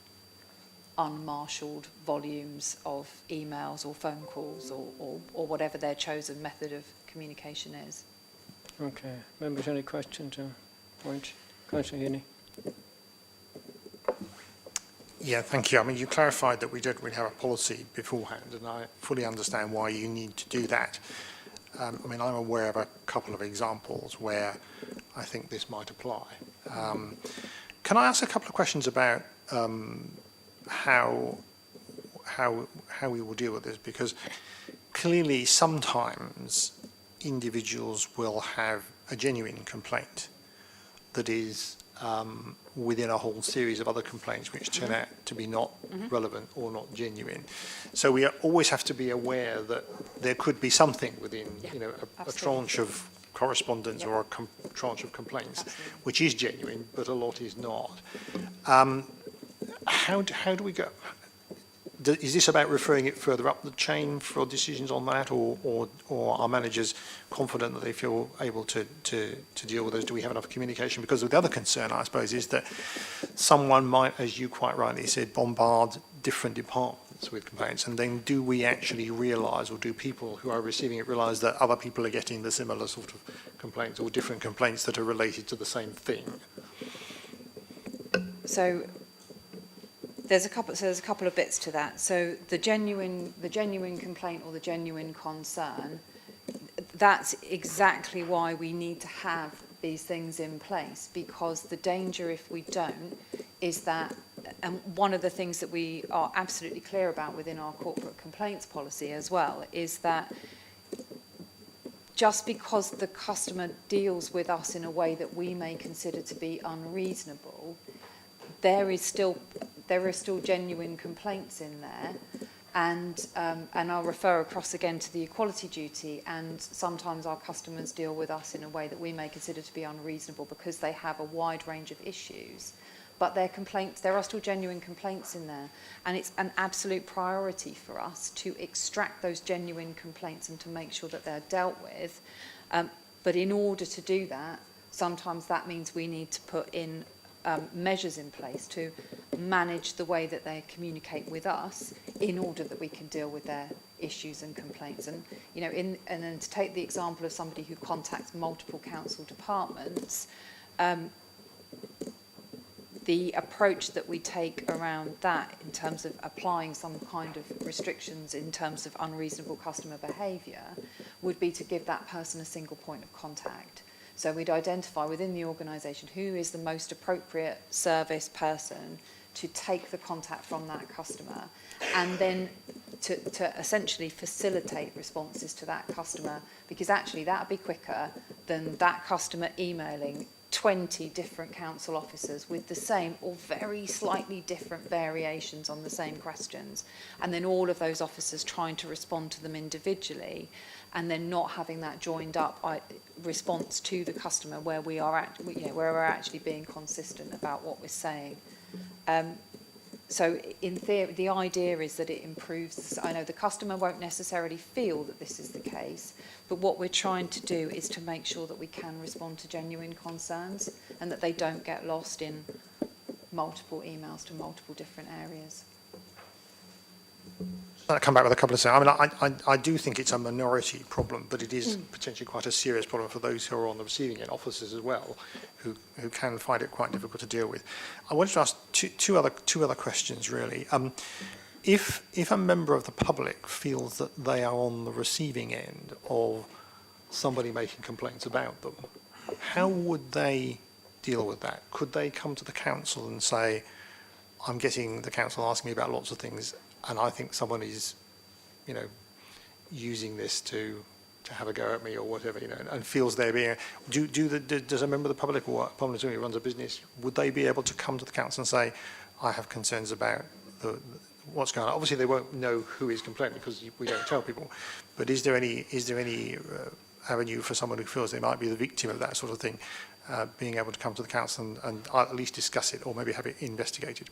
unmarshalled volumes of emails or phone calls or whatever their chosen method of communication is. Okay. Members, any questions or points? Councillor Heaney. Yeah, thank you. I mean, you clarified that we don't really have a policy beforehand, and I fully understand why you need to do that. I mean, I'm aware of a couple of examples where I think this might apply. Can I ask a couple of questions about how we will deal with this? Because clearly sometimes individuals will have a genuine complaint that is within a whole series of other complaints which turn out to be not relevant or not genuine. So we always have to be aware that there could be something within a tranche of correspondence or a tranche of complaints which is genuine but a lot is not. How do we go? Is this about referring it further up the chain for decisions on that, or are managers confident that they feel able to deal with those? Do we have enough communication? Because the other concern, I suppose, is that someone might, as you quite rightly said, bombard different departments with complaints, and then do we actually realise, or do people who are receiving it realise that other people are getting the similar sort of complaints or different complaints that are related to the same thing? So there's a couple of bits to that. So the genuine complaint or the genuine concern, that's exactly why we need to have these things in place, because the danger if we don't is that, and one of the things that we are absolutely clear about within our corporate complaints policy as well, is that just because the customer deals with us in a way that we may consider to be unreasonable, there are still genuine complaints in there, and I'll refer across again to the equality duty, and sometimes our customers deal with us in a way that we may consider to be unreasonable because they have a wide range of issues, but there are still genuine complaints in there, and it's an absolute priority for us to extract those genuine complaints and to make sure that they're dealt with, but in order to do that, sometimes that means we need to put in measures in place to manage the way that they communicate with us in order that we can deal with their issues and complaints. And, you know, and then to take the example of somebody who contacts multiple council departments, the approach that we take around that in terms of applying some kind of restrictions in terms of unreasonable customer behaviour would be to give that person a single point of contact. So we'd identify within the organisation who is the most appropriate service person to take the contact from that customer, and then to essentially facilitate responses to that customer, because actually that would be quicker than that customer emailing 20 different council officers with the same or very slightly different variations on the same questions, and then all of those officers trying to respond to them individually, and then not having that joined up response to the customer where we are where we're actually being consistent about what we're saying. So in theory, the idea is that it improves. I know the customer won't necessarily feel that this is the case, but what we're trying to do is to make sure that we can respond to genuine concerns and that they don't get lost in multiple emails to multiple different areas. I'll come back with a couple of things. I mean, I do think it's a minority problem, but it is potentially quite a serious problem for those who are on the receiving end, officers as well, who can find it quite difficult to deal with. I wanted to ask two other questions, really. If a member of the public feels that they are on the receiving end of somebody making complaints about them, how would they deal with that? Could they come to the council and say, I'm getting the council asking me about lots of things, and I think someone is, you know, using this to have a go at me or whatever, you know, and feels they're being. Does a member of the public or a who runs a business, would they be able to come to the council and say, I have concerns about what's going on? Obviously, they won't know who is complaining because we don't tell people. But is there any avenue for someone who feels they might be the victim of that sort of thing, being able to come to the council and at least discuss it or maybe have it investigated?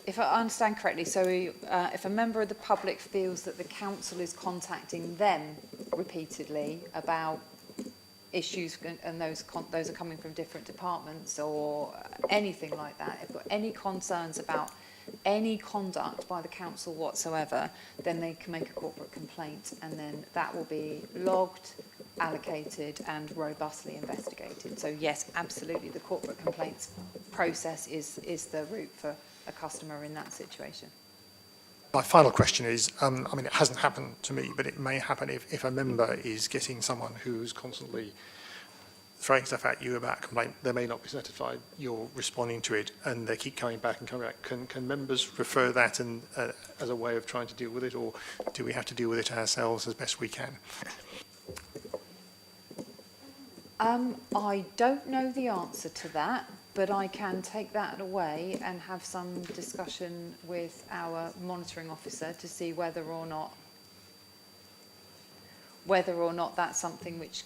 If I understand correctly, so if a member of the public feels that the council is contacting them repeatedly about issues, and those are coming from different departments or anything like that, if they've got any concerns about any conduct by the council whatsoever, then they can make a corporate complaint, and then that will be logged, allocated and robustly investigated. So yes, absolutely, the corporate complaints process is the route for a customer in that situation. My final question is, I mean, it hasn't happened to me, but it may happen if a member is getting someone who's constantly throwing stuff at you about a complaint. They may not be satisfied, you're responding to it, and they keep coming back and coming back. Can members refer that and, as a way of trying to deal with it, or do we have to deal with it ourselves as best we can? I don't know the answer to that, but I can take that away and have some discussion with our monitoring officer to see whether or not that's something which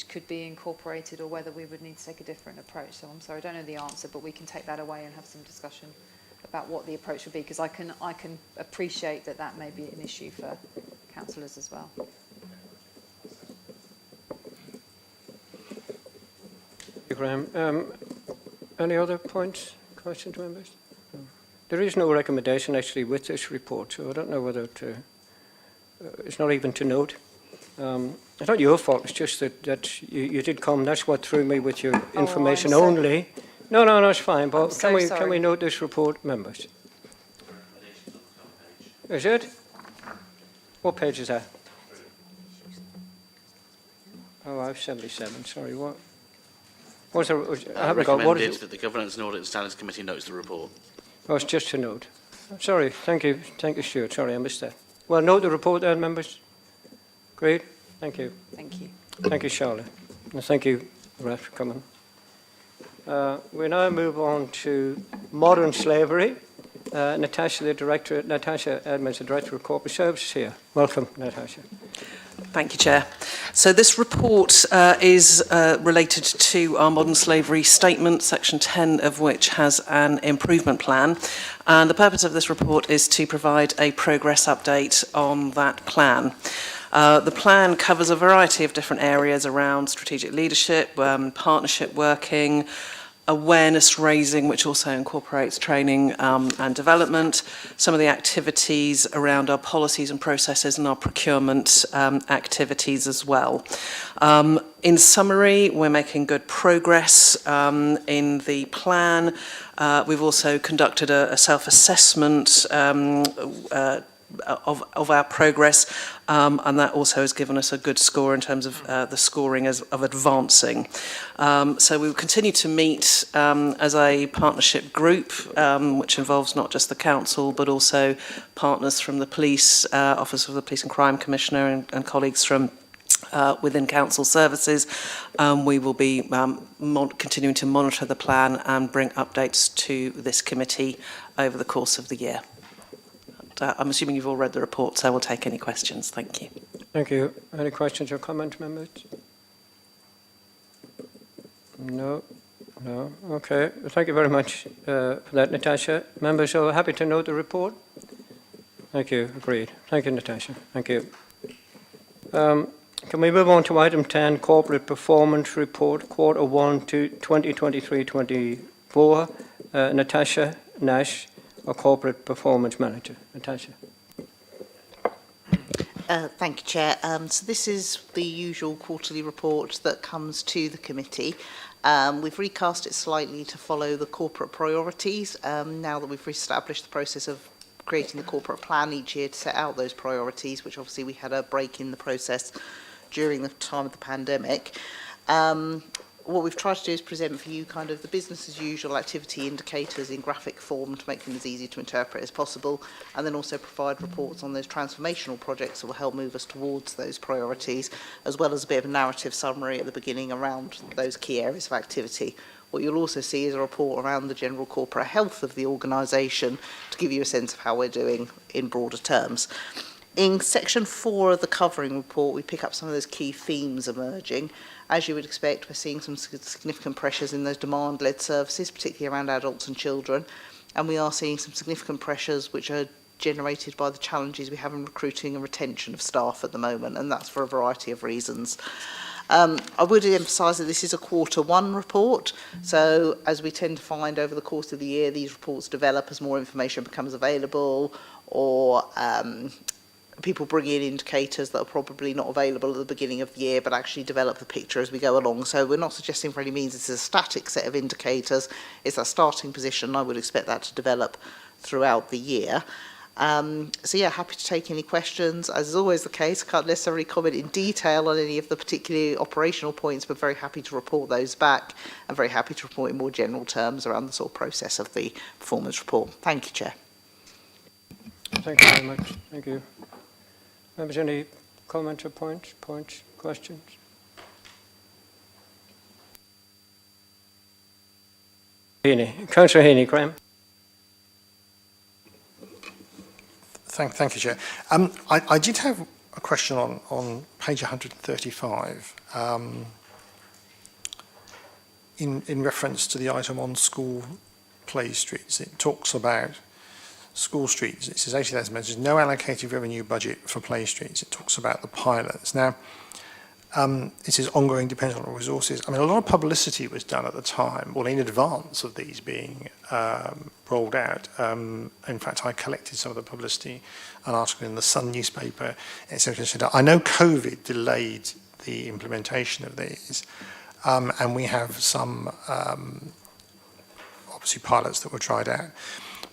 could be incorporated, or whether we would need to take a different approach. So I'm sorry, I don't know the answer, but we can take that away and have some discussion about what the approach would be, because I can appreciate that may be an issue for councillors as well. Graham. Any other points, questions, members? No. There is no recommendation actually with this report, so I don't know whether to. It's not even to note. It's not your fault. It's just that you did come. That's what threw me with your information only. No, it's fine. But can we note this report, members? Is it? What page is that? Oh, I have 77. Sorry, what? I haven't got, what is it? That the Governance and Audit and Standards Committee notes the report. Oh, it's just a note. Sorry, thank you, Stuart. Sorry, I missed that. Well, note the report then, members. Great, thank you. Thank you. Thank you, Charlotte. And thank you, Raf, for coming. We now move on to modern slavery. Natasha Edmonds, the Director of Corporate Services here. Welcome, Natasha. Thank you, Chair. So this report is related to our modern slavery statement, section 10 of which has an improvement plan. And the purpose of this report is to provide a progress update on that plan. The plan covers a variety of different areas around strategic leadership, partnership working, awareness raising, which also incorporates training and development, some of the activities around our policies and processes and our procurement activities as well. In summary, we're making good progress in the plan. We've also conducted a self-assessment of our progress, and that also has given us a good score in terms of the scoring of advancing. So we will continue to meet as a partnership group, which involves not just the council but also partners from the police, Office of the Police and Crime Commissioner and colleagues from within council services. We will be continuing to monitor the plan and bring updates to this committee over the course of the year. I'm assuming you've all read the report, so we'll take any questions. Thank you. Thank you. Any questions or comments, members? No? No? Okay. Thank you very much for that, Natasha. Members are happy to note the report? Thank you. Agreed. Thank you, Natasha. Thank you. Can we move on to item 10, Corporate Performance Report, Quarter 1 to 2023-24. Natasha Nash, our Corporate Performance Manager. Natasha. Thank you, Chair. So this is the usual quarterly report that comes to the committee. We've recast it slightly to follow the corporate priorities, now that we've established the process of creating the corporate plan each year to set out those priorities, which obviously we had a break in the process during the time of the pandemic. What we've tried to do is present for you kind of the business as usual activity indicators in graphic form to make them as easy to interpret as possible, and then also provide reports on those transformational projects that will help move us towards those priorities, as well as a bit of a narrative summary at the beginning around those key areas of activity. What you'll also see is a report around the general corporate health of the organisation to give you a sense of how we're doing in broader terms. In section 4 of the covering report, we pick up some of those key themes emerging. As you would expect, we're seeing some significant pressures in those demand-led services, particularly around adults and children, and we are seeing some significant pressures which are generated by the challenges we have in recruiting and retention of staff at the moment, and that's for a variety of reasons. I would emphasise that this is a quarter 1 report, so as we tend to find over the course of the year, these reports develop as more information becomes available, or people bring in indicators that are probably not available at the beginning of the year, but actually develop the picture as we go along. So we're not suggesting for any means this is a static set of indicators. It's a starting position. I would expect that to develop throughout the year. So yeah, happy to take any questions. As is always the case, I can't necessarily comment in detail on any of the particularly operational points, but very happy to report those back, and very happy to report in more general terms around the sort of process of the performance report. Thank you, Chair. Thank you very much. Thank you. Members, any comments or points, questions? Heaney. Councillor Heaney, Graham. Thank you, Chair. I did have a question on page 135 in reference to the item on school play streets. It talks about school streets. It says 80,000 measures, no allocated revenue budget for play streets. It talks about the pilots. Now, it says ongoing dependence on resources. I mean, a lot of publicity was done at the time, well, in advance of these being rolled out. In fact, I collected some of the publicity, an article in the Sun newspaper, etc. I know COVID delayed the implementation of these, and we have some, obviously, pilots that were tried out.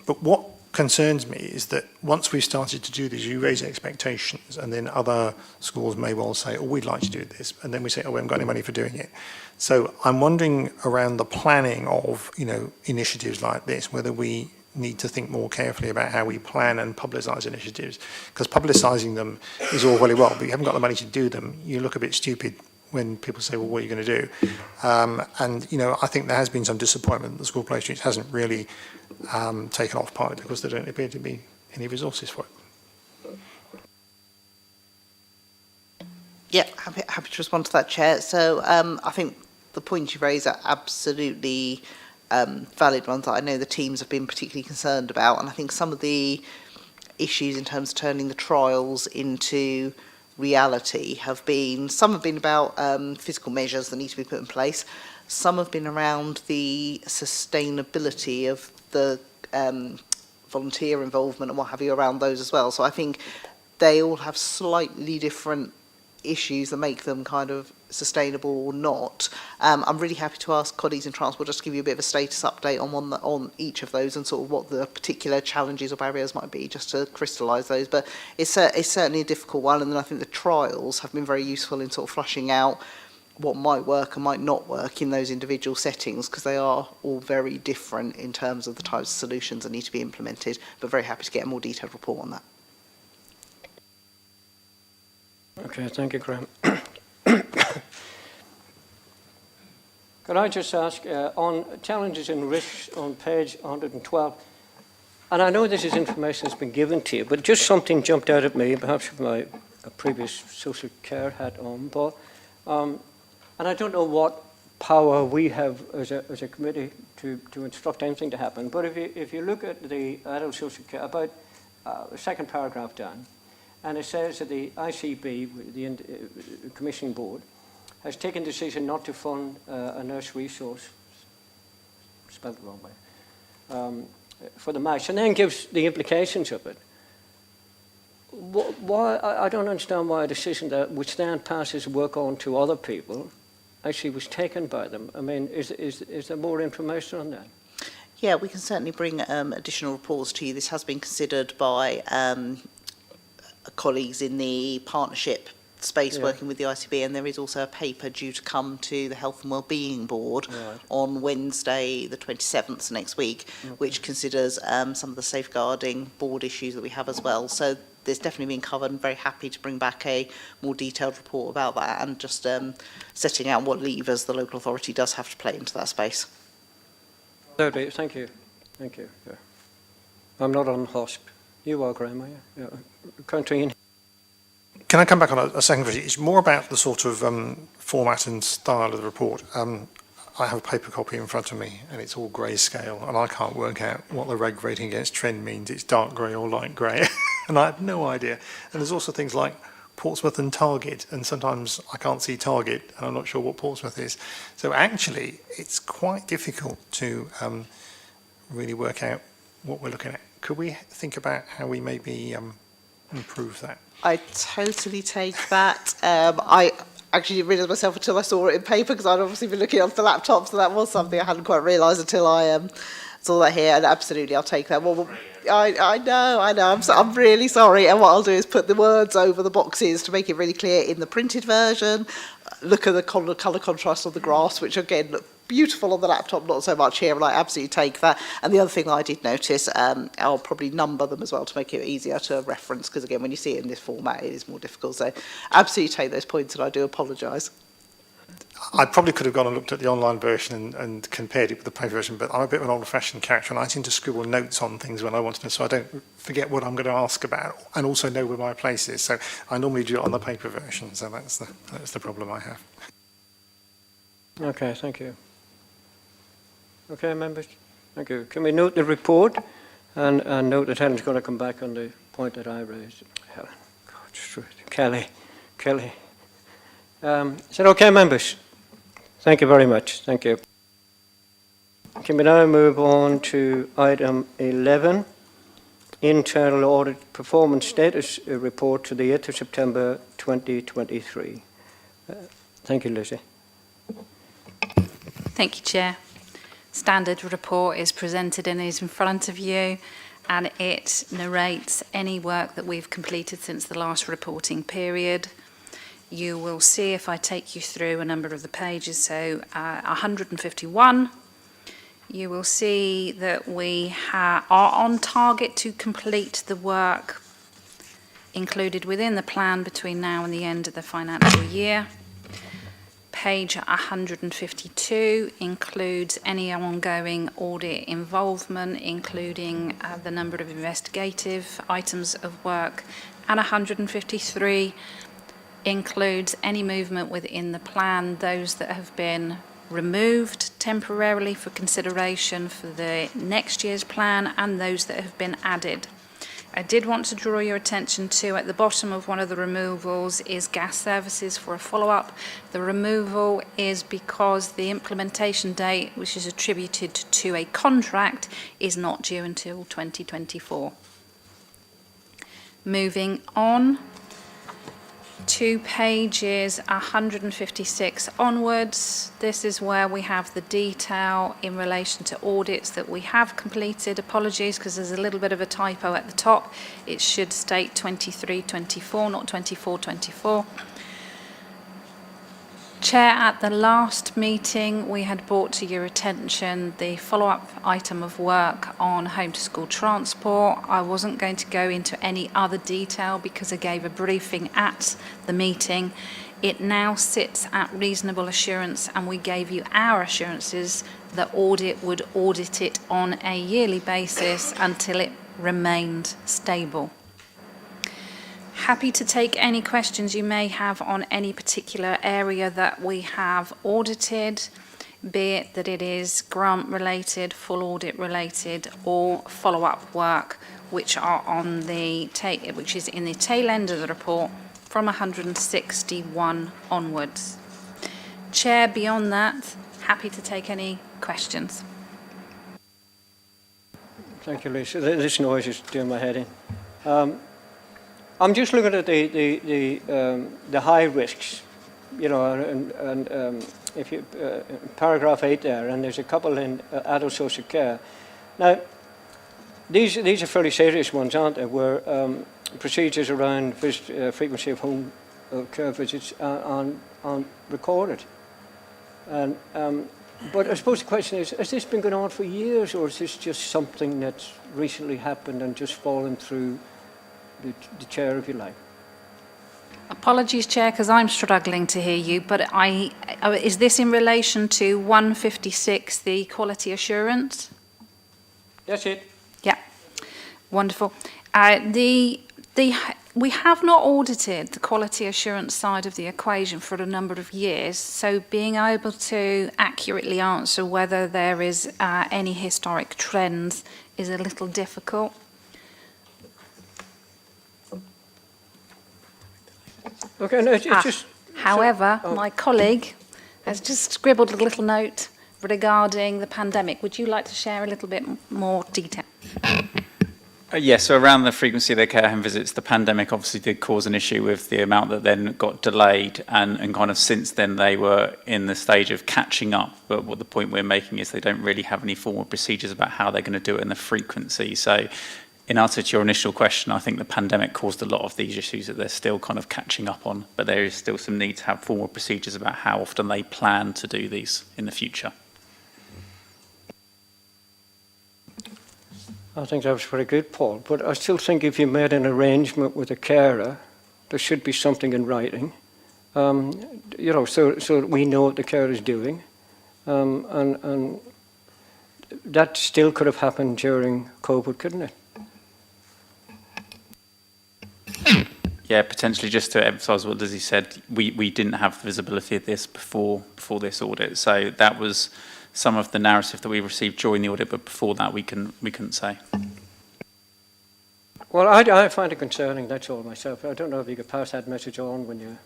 But what concerns me is that once we've started to do this, you raise expectations, and then other schools may well say, oh, we'd like to do this, and then we say, oh, we haven't got any money for doing it. So I'm wondering around the planning of, initiatives like this, whether we need to think more carefully about how we plan and publicise initiatives, because publicising them is all very well, but you haven't got the money to do them. You look a bit stupid when people say, well, what are you going to do? And, I think there has been some disappointment that the school play streets hasn't really taken off, partly because there don't appear to be any resources for it. Yeah, happy to respond to that, Chair. So I think the points you raise are absolutely valid ones that I know the teams have been particularly concerned about, and I think some of the issues in terms of turning the trials into reality have been, some have been about physical measures that need to be put in place. Some have been around the sustainability of the volunteer involvement and what have you around those as well. So I think they all have slightly different issues that make them kind of sustainable or not. I'm really happy to ask colleagues in transport just to give you a bit of a status update on each of those and sort of what the particular challenges or barriers might be, just to crystallise those. But it's certainly a difficult one, and then I think the trials have been very useful in sort of flushing out what might work and might not work in those individual settings, because they are all very different in terms of the types of solutions that need to be implemented, but very happy to get a more detailed report on that. Okay, thank you, Graham. Could I just ask, on challenges and risks on page 112, and I know this is information that's been given to you, but just something jumped out at me, perhaps with my previous social care hat on, but and I don't know what power we have as a committee to instruct anything to happen, but if you look at the adult social care, about the second paragraph down, and it says that the ICB, the Commissioning Board, has taken decision not to fund a nurse resource, spelled the wrong way, for the MASH, and then gives the implications of it. Why, I don't understand why a decision that which then passes work on to other people actually was taken by them. I mean, is there more information on that? Yeah, we can certainly bring additional reports to you. This has been considered by colleagues in the partnership space working with the ICB, and there is also a paper due to come to the Health and Wellbeing Board on Wednesday the 27th, so next week, which considers some of the safeguarding board issues that we have as well. So there's definitely been covered, and very happy to bring back a more detailed report about that, and just setting out what levers the local authority does have to play into that space. Thirdly, thank you. Thank you. Yeah. I'm not on HOSP. You are, Graham, are you? Yeah. Country in. Can I come back on a second question? It's more about the sort of format and style of the report. I have a paper copy in front of me, and it's all grayscale, and I can't work out what the reg rating against trend means. It's dark grey or light grey, and I have no idea. And there's also things like Portsmouth and Target, and sometimes I can't see Target, and I'm not sure what Portsmouth is. So actually, it's quite difficult to really work out what we're looking at. Could we think about how we maybe improve that? I totally take that. I actually didn't realise myself until I saw it in paper, because I'd obviously been looking off the laptop, so that was something I hadn't quite realised until I saw that here, and absolutely I'll take that. Well, I know, I'm really sorry, and what I'll do is put the words over the boxes to make it really clear in the printed version. Look at the colour contrast of the graphs, which again look beautiful on the laptop, not so much here, and I absolutely take that. And the other thing I did notice, I'll probably number them as well to make it easier to reference, because again, when you see it in this format, it is more difficult. So absolutely take those points, and I do apologise. I probably could have gone and looked at the online version and compared it with the paper version, but I'm a bit of an old-fashioned character, and I tend to scribble notes on things when I want to know, so I don't forget what I'm going to ask about, and also know where my place is. So I normally do it on the paper version, so that's the problem I have. Okay, thank you. Okay, members, thank you. Can we note the report and note that Helen's going to come back on the point that I raised? Helen, God, Kelly. Is that okay, members? Thank you very much. Thank you. Can we now move on to item 11, Internal Audit Performance Status Report to the 8th of September 2023. Thank you, Lizzie. Thank you, Chair. Standard report is presented and is in front of you, and it narrates any work that we've completed since the last reporting period. You will see, if I take you through a number of the pages, so 151, you will see that we are on target to complete the work included within the plan between now and the end of the financial year. Page 152 includes any ongoing audit involvement, including the number of investigative items of work, and 153 includes any movement within the plan, those that have been removed temporarily for consideration for the next year's plan, and those that have been added. I did want to draw your attention to, at the bottom of one of the removals is gas services for a follow-up. The removal is because the implementation date, which is attributed to a contract, is not due until 2024. Moving on to pages 156 onwards, this is where we have the detail in relation to audits that we have completed. Apologies, because there's a little bit of a typo at the top. It should state 23-24, not 24-24. Chair, at the last meeting, we had brought to your attention the follow-up item of work on home-to-school transport. I wasn't going to go into any other detail because I gave a briefing at the meeting. It now sits at reasonable assurance, and we gave you our assurances that Audit would audit it on a yearly basis until it remained stable. Happy to take any questions you may have on any particular area that we have audited, be it that it is grant related, full audit related, or follow-up work, which are on the which is in the tail end of the report from 161 onwards. Chair, beyond that, happy to take any questions. Thank you, Lisa. This noise is doing my head in. I'm just looking at the high risks, you know, and if you paragraph 8 there, and there's a couple in adult social care. Now, these are fairly serious ones, aren't they? Where procedures around frequency of home care visits are recorded, and but I suppose the question is: has this been going on for years, or is this just something that's recently happened and just fallen through the chair, if you like? Apologies, Chair, because I'm struggling to hear you, but is this in relation to 156, the quality assurance? That's it. Yeah, wonderful. We have not audited the quality assurance side of the equation for a number of years, so being able to accurately answer whether there is any historic trends is a little difficult. Okay, no, it's just... However, my colleague has just scribbled a little note regarding the pandemic. Would you like to share a little bit more detail? Yes, so around the frequency of their care home visits, the pandemic obviously did cause an issue with the amount that then got delayed, and kind of since then they were in the stage of catching up. But what the point we're making is they don't really have any formal procedures about how they're going to do it and the frequency. So in answer to your initial question, I think the pandemic caused a lot of these issues that they're still kind of catching up on, but there is still some need to have formal procedures about how often they plan to do these in the future. I think that was very good, Paul, but I still think if you made an arrangement with a carer, there should be something in writing, you know, so that we know what the carer is doing, and that still could have happened during COVID, couldn't it? Yeah, potentially, just to emphasise what Lizzie said, we didn't have visibility of this before this audit. So that was some of the narrative that we received during the audit, but before that we couldn't say. Well, I find it concerning, that's all myself. I don't know if you could pass that message on when you're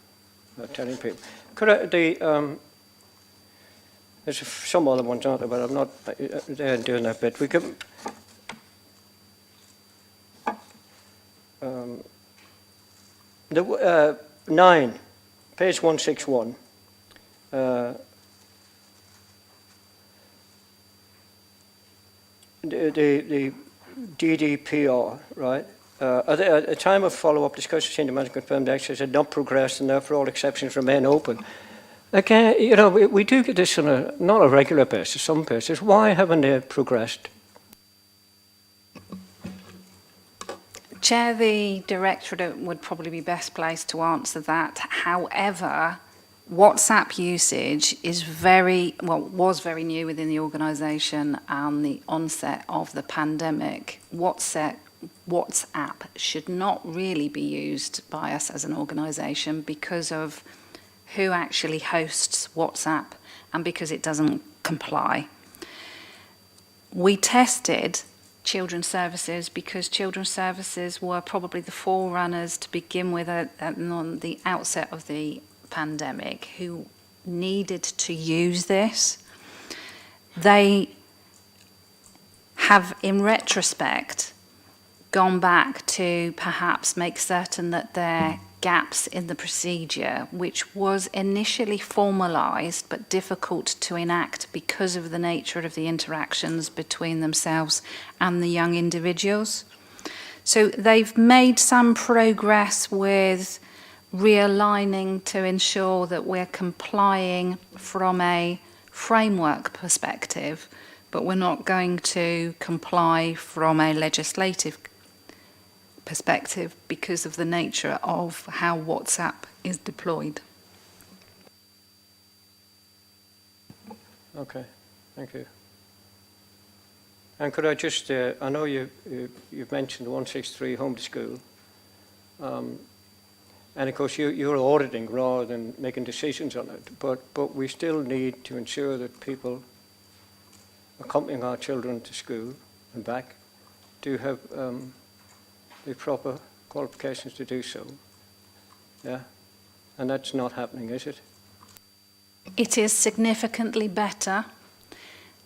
telling people. Could I, there's some other ones out there, but I'm not doing that bit. We could... The 9, page 161. The DDPR, right? At the time of follow-up discussion, senior management confirmed the exercise had not progressed, and therefore all exceptions remain open. Again, you know, we do get this on not a regular basis, some basis. Why haven't they progressed? Chair, the Directorate would probably be best placed to answer that. However, WhatsApp usage is was very new within the organisation and the onset of the pandemic. WhatsApp should not really be used by us as an organisation because of who actually hosts WhatsApp and because it doesn't comply. We tested Children's Services, because Children's Services were probably the forerunners to begin with on the outset of the pandemic, who needed to use this. They have, in retrospect, gone back to perhaps make certain that there are gaps in the procedure, which was initially formalised but difficult to enact because of the nature of the interactions between themselves and the young individuals. So they've made some progress with realigning to ensure that we're complying from a framework perspective, but we're not going to comply from a legislative perspective because of the nature of how WhatsApp is deployed. Okay, thank you. And could I just, I know you've mentioned 163 home to school, and of course you're auditing rather than making decisions on it, but we still need to ensure that people accompanying our children to school and back do have the proper qualifications to do so. Yeah, and that's not happening, is it? It is significantly better.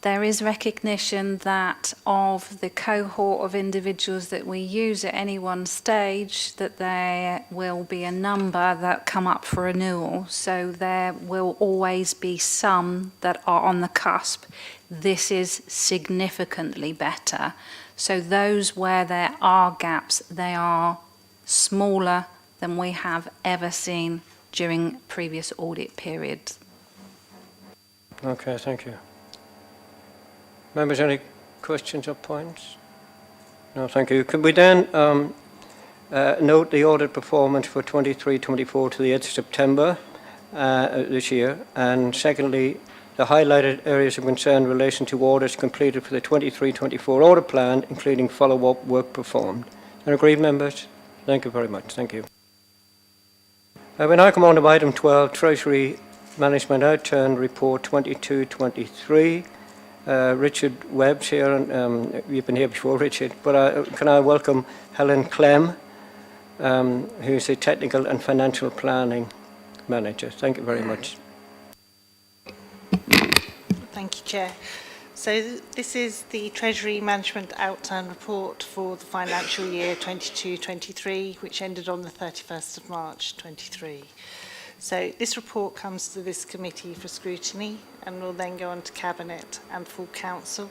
There is recognition that of the cohort of individuals that we use at any one stage, that there will be a number that come up for renewal. So there will always be some that are on the cusp. This is significantly better. So those where there are gaps, they are smaller than we have ever seen during previous audit periods. Okay, thank you. Members, any questions or points? No, thank you. Could we then note the audit performance for 23-24 to the 8th of September this year, and secondly, the highlighted areas of concern in relation to audits completed for the 23-24 audit plan, including follow-up work performed. And agreed, members? Thank you very much. Thank you. We now come on to item 12, Treasury Management Outturn Report 22-23. Richard Webb's here, and you've been here before, Richard, but can I welcome Helen Clem, who's the Technical and Financial Planning Manager. Thank you very much. Thank you, Chair. So this is the Treasury Management Outturn Report for the financial year 22-23, which ended on the 31st of March 23. So this report comes to this committee for scrutiny and will then go on to Cabinet and full Council.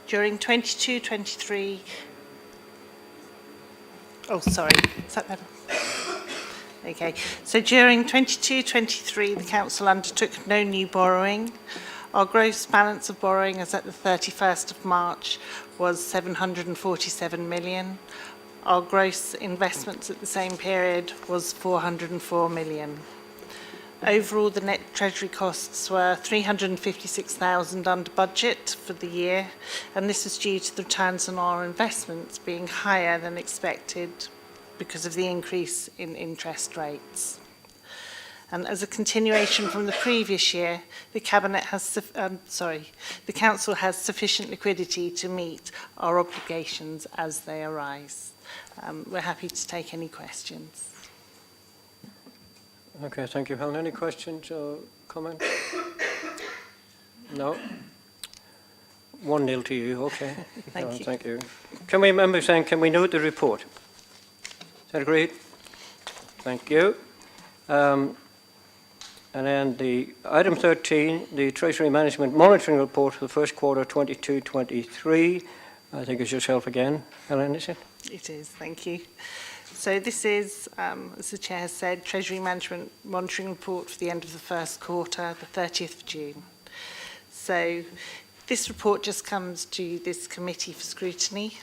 During 22-23, oh sorry, is that better? Okay, so during 22-23 the Council undertook no new borrowing. Our gross balance of borrowing as at the 31st of March was 747 million. Our gross investments at the same period was 404 million. Overall, the net treasury costs were 356,000 under budget for the year, and this is due to the returns on our investments being higher than expected because of the increase in interest rates. And as a continuation from the previous year, the Council has sufficient liquidity to meet our obligations as they arise. We're happy to take any questions. Okay, thank you, Helen. Any questions or comments? No? 1-0 to you, okay. Thank you. Thank you. Can we, members, then, can we note the report? Is that agreed? Thank you. And then the item 13, the Treasury Management Monitoring Report for the first quarter 22-23. I think it's yourself again, Helen, is it? It is, thank you. So this is, as the Chair has said, Treasury Management Monitoring Report for the end of the first quarter, the 30th of June. So this report just comes to this committee for scrutiny.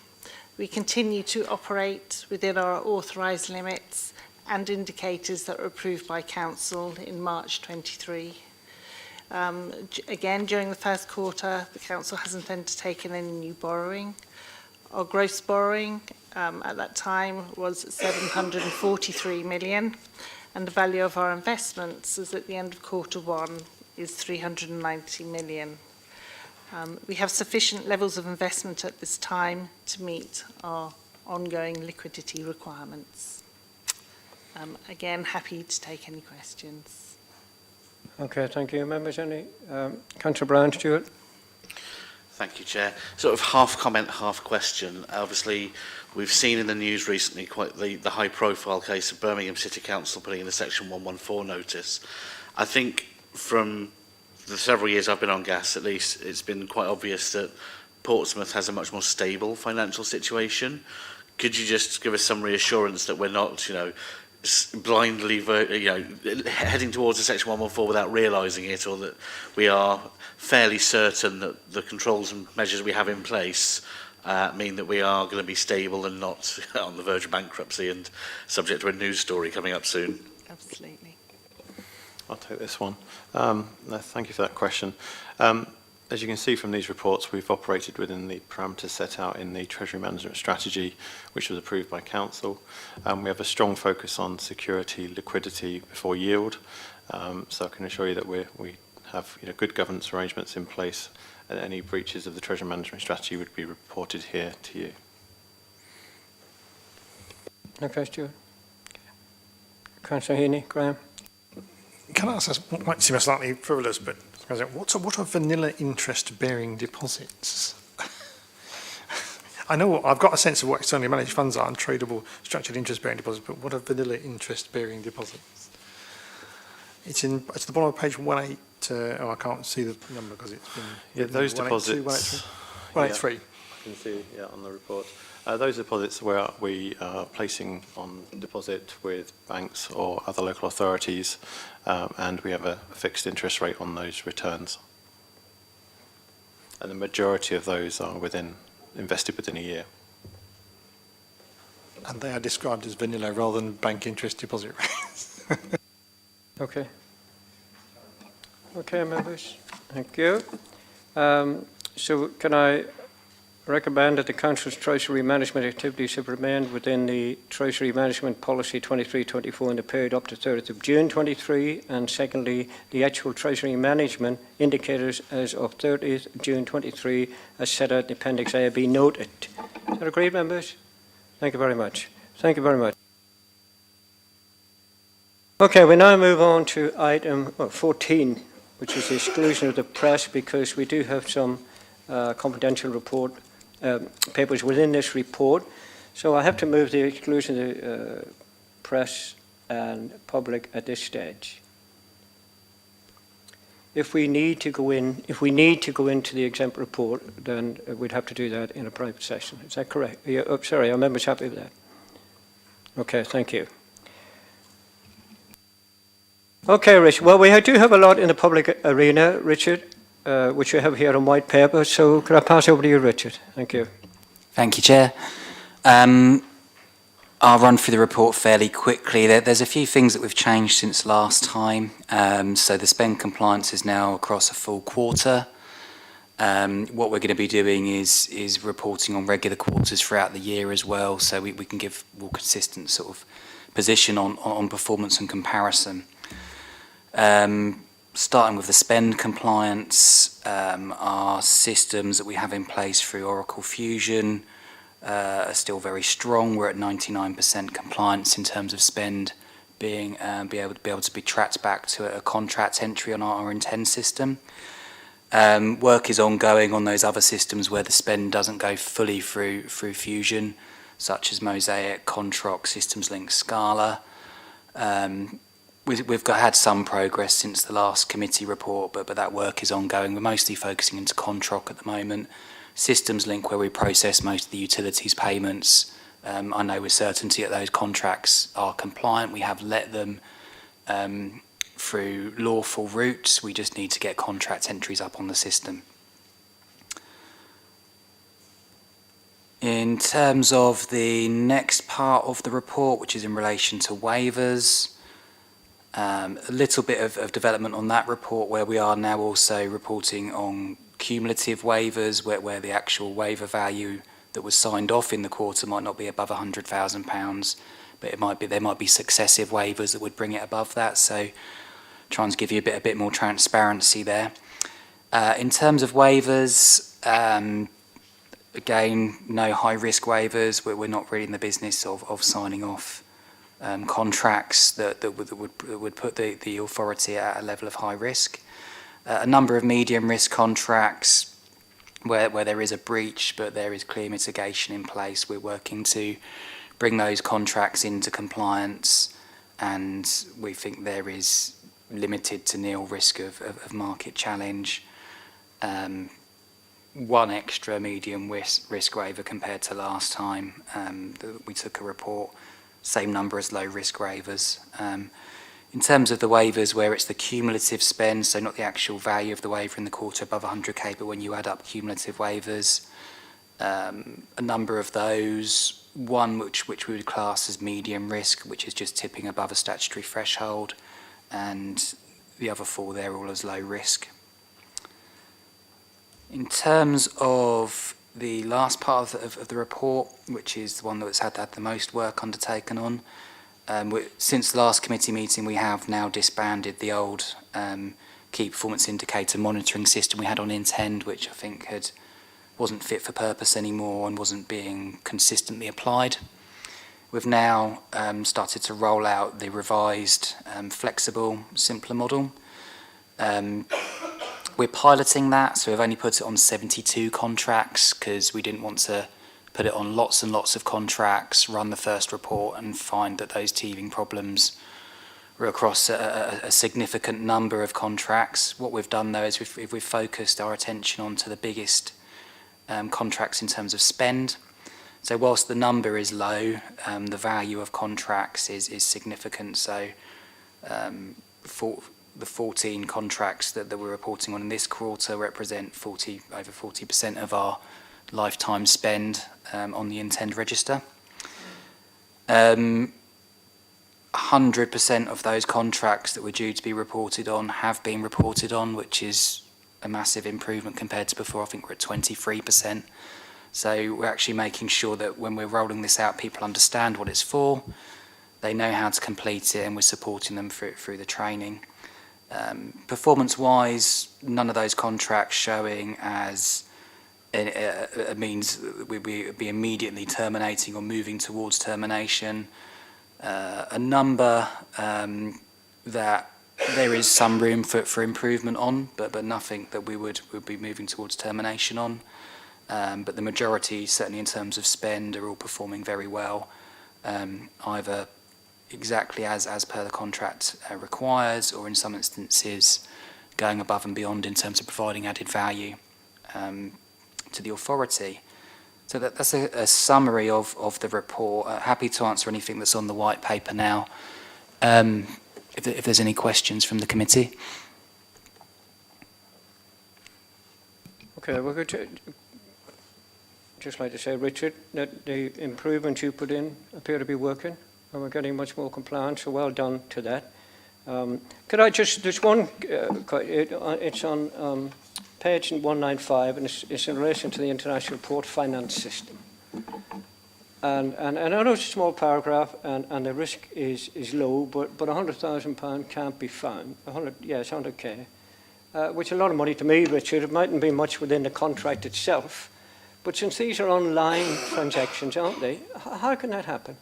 We continue to operate within our authorised limits and indicators that were approved by Council in March 23. Again, during the first quarter, the Council hasn't undertaken any new borrowing. Our gross borrowing at that time was 743 million, and the value of our investments as at the end of quarter one is 390 million. We have sufficient levels of investment at this time to meet our ongoing liquidity requirements. Again, happy to take any questions. Okay, thank you. Members, any? Councillor Brown, Stuart? Thank you, Chair. Sort of half comment, half question. Obviously, we've seen in the news recently quite the high-profile case of Birmingham City Council putting in a Section 114 notice. I think from the several years I've been on gas, at least, it's been quite obvious that Portsmouth has a much more stable financial situation. Could you just give us some reassurance that we're not, blindly, heading towards a Section 114 without realising it, or that we are fairly certain that the controls and measures we have in place mean that we are going to be stable and not on the verge of bankruptcy and subject to a news story coming up soon? Absolutely. I'll take this one. Thank you for that question. As you can see from these reports, we've operated within the parameters set out in the Treasury Management Strategy, which was approved by Council. We have a strong focus on security, liquidity before yield. So I can assure you that we have good governance arrangements in place, and any breaches of the Treasury Management Strategy would be reported here to you. Okay, Stuart. Councillor Heaney, Graham? Can I ask, what might seem slightly frivolous, but what are vanilla interest-bearing deposits? I know I've got a sense of what externally managed funds are and tradable structured interest-bearing deposits, but what are vanilla interest-bearing deposits? It's the bottom of page 18. I can't see the number because it's been... Yeah, those 182, deposits... 183. I can see, on the report. Those deposits where we are placing on deposit with banks or other local authorities, and we have a fixed interest rate on those returns. And the majority of those are invested within a year. And they are described as vanilla rather than bank interest deposit rates. Okay. Okay, members. Thank you. So can I recommend that the Council's Treasury Management activities have remained within the Treasury Management Policy 23-24 in the period up to 30th of June 23, and secondly, the actual Treasury Management indicators as of 30th June 23 as set out in Appendix A be noted. Is that agreed, members? Thank you very much. Thank you very much. Okay, we now move on to item 14, which is the exclusion of the press, because we do have some confidential report papers within this report. So I have to move the exclusion of the press and public at this stage. If we need to go into the exempt report, then we'd have to do that in a private session. Is that correct? Sorry, are members happy with that? Okay, thank you. Okay, Richard. Well, we do have a lot in the public arena, Richard, which we have here on white paper. So could I pass over to you, Richard? Thank you. Thank you, Chair. I'll run through the report fairly quickly. There's a few things that we've changed since last time. So the spend compliance is now across a full quarter. What we're going to be doing is reporting on regular quarters throughout the year as well, so we can give more consistent sort of position on performance and comparison. Starting with the spend compliance, our systems that we have in place through Oracle Fusion are still very strong. We're at 99% compliance in terms of spend being able to be tracked back to a contract entry on our Intend system. Work is ongoing on those other systems where the spend doesn't go fully through Fusion, such as Mosaic, Controc, Systems Link, Scala. We've had some progress since the last committee report, but that work is ongoing. We're mostly focusing into Controc at the moment. Systems Link, where we process most of the utilities payments. I know with certainty that those contracts are compliant. We have let them through lawful routes. We just need to get contract entries up on the system. In terms of the next part of the report, which is in relation to waivers, a little bit of development on that report, where we are now also reporting on cumulative waivers, where the actual waiver value that was signed off in the quarter might not be above £100,000, but there might be successive waivers that would bring it above that. So trying to give you a bit more transparency there. In terms of waivers, again, no high-risk waivers. We're not really in the business of signing off contracts that would put the authority at a level of high risk. A number of medium-risk contracts where there is a breach, but there is clear mitigation in place. We're working to bring those contracts into compliance, and we think there is limited to nil risk of market challenge. One extra medium risk waiver compared to last time. We took a report, same number as low risk waivers. In terms of the waivers where it's the cumulative spend, so not the actual value of the waiver in the quarter above 100k, but when you add up cumulative waivers, a number of those, one which we would class as medium risk, which is just tipping above a statutory threshold, and the other four there all as low risk. In terms of the last part of the report, which is the one that's had the most work undertaken on, since the last committee meeting, we have now disbanded the old key performance indicator monitoring system we had on Intend, which I think wasn't fit for purpose anymore and wasn't being consistently applied. We've now started to roll out the revised flexible, simpler model. We're piloting that, so we've only put it on 72 contracts because we didn't want to put it on lots and lots of contracts, run the first report and find that those teething problems were across a significant number of contracts. What we've done though is we've focused our attention onto the biggest contracts in terms of spend. So whilst the number is low, the value of contracts is significant. So the 14 contracts that we're reporting on in this quarter represent over 40% of our lifetime spend on the Intend register. 100% of those contracts that were due to be reported on have been reported on, which is a massive improvement compared to before. I think we're at 23%. So we're actually making sure that when we're rolling this out, people understand what it's for, they know how to complete it, and we're supporting them through the training. Performance-wise, none of those contracts showing as it means we'd be immediately terminating or moving towards termination. A number that there is some room for improvement on, but nothing that we would be moving towards termination on. But the majority, certainly in terms of spend, are all performing very well, either exactly as per the contract requires, or in some instances going above and beyond in terms of providing added value to the authority. So that's a summary of the report. Happy to answer anything that's on the white paper now, if there's any questions from the committee. Okay, we're going to just like to say, Richard, that the improvements you put in appear to be working, and we're getting much more compliant, so well done to that. Could I just, there's one, it's on page 195, and it's in relation to the International Port Finance System. And I know it's a small paragraph, and the risk is low, but £100,000 can't be found. It's 100k, which is a lot of money to me, Richard. It mightn't be much within the contract itself, but since these are online transactions, aren't they? How can that happen?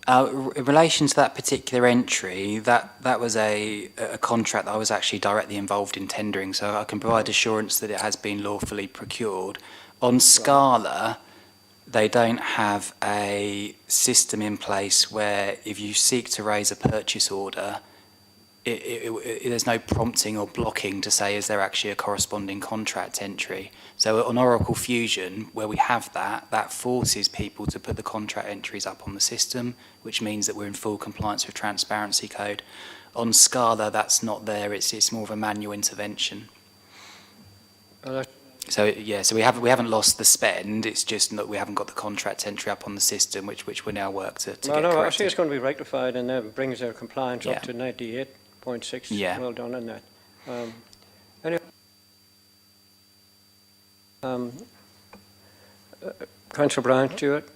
In relation to that particular entry, that was a contract that I was actually directly involved in tendering, so I can provide assurance that it has been lawfully procured. On Scala, they don't have a system in place where if you seek to raise a purchase order, there's no prompting or blocking to say, is there actually a corresponding contract entry? So on Oracle Fusion, where we have that forces people to put the contract entries up on the system, which means that we're in full compliance with Transparency Code. On Scala, that's not there. It's more of a manual intervention. So we haven't lost the spend. It's just that we haven't got the contract entry up on the system, which we now work to get corrected. I see it's going to be rectified, and that brings their compliance up to 98.6. Yeah. Well done on that. Councillor Brown, Stuart.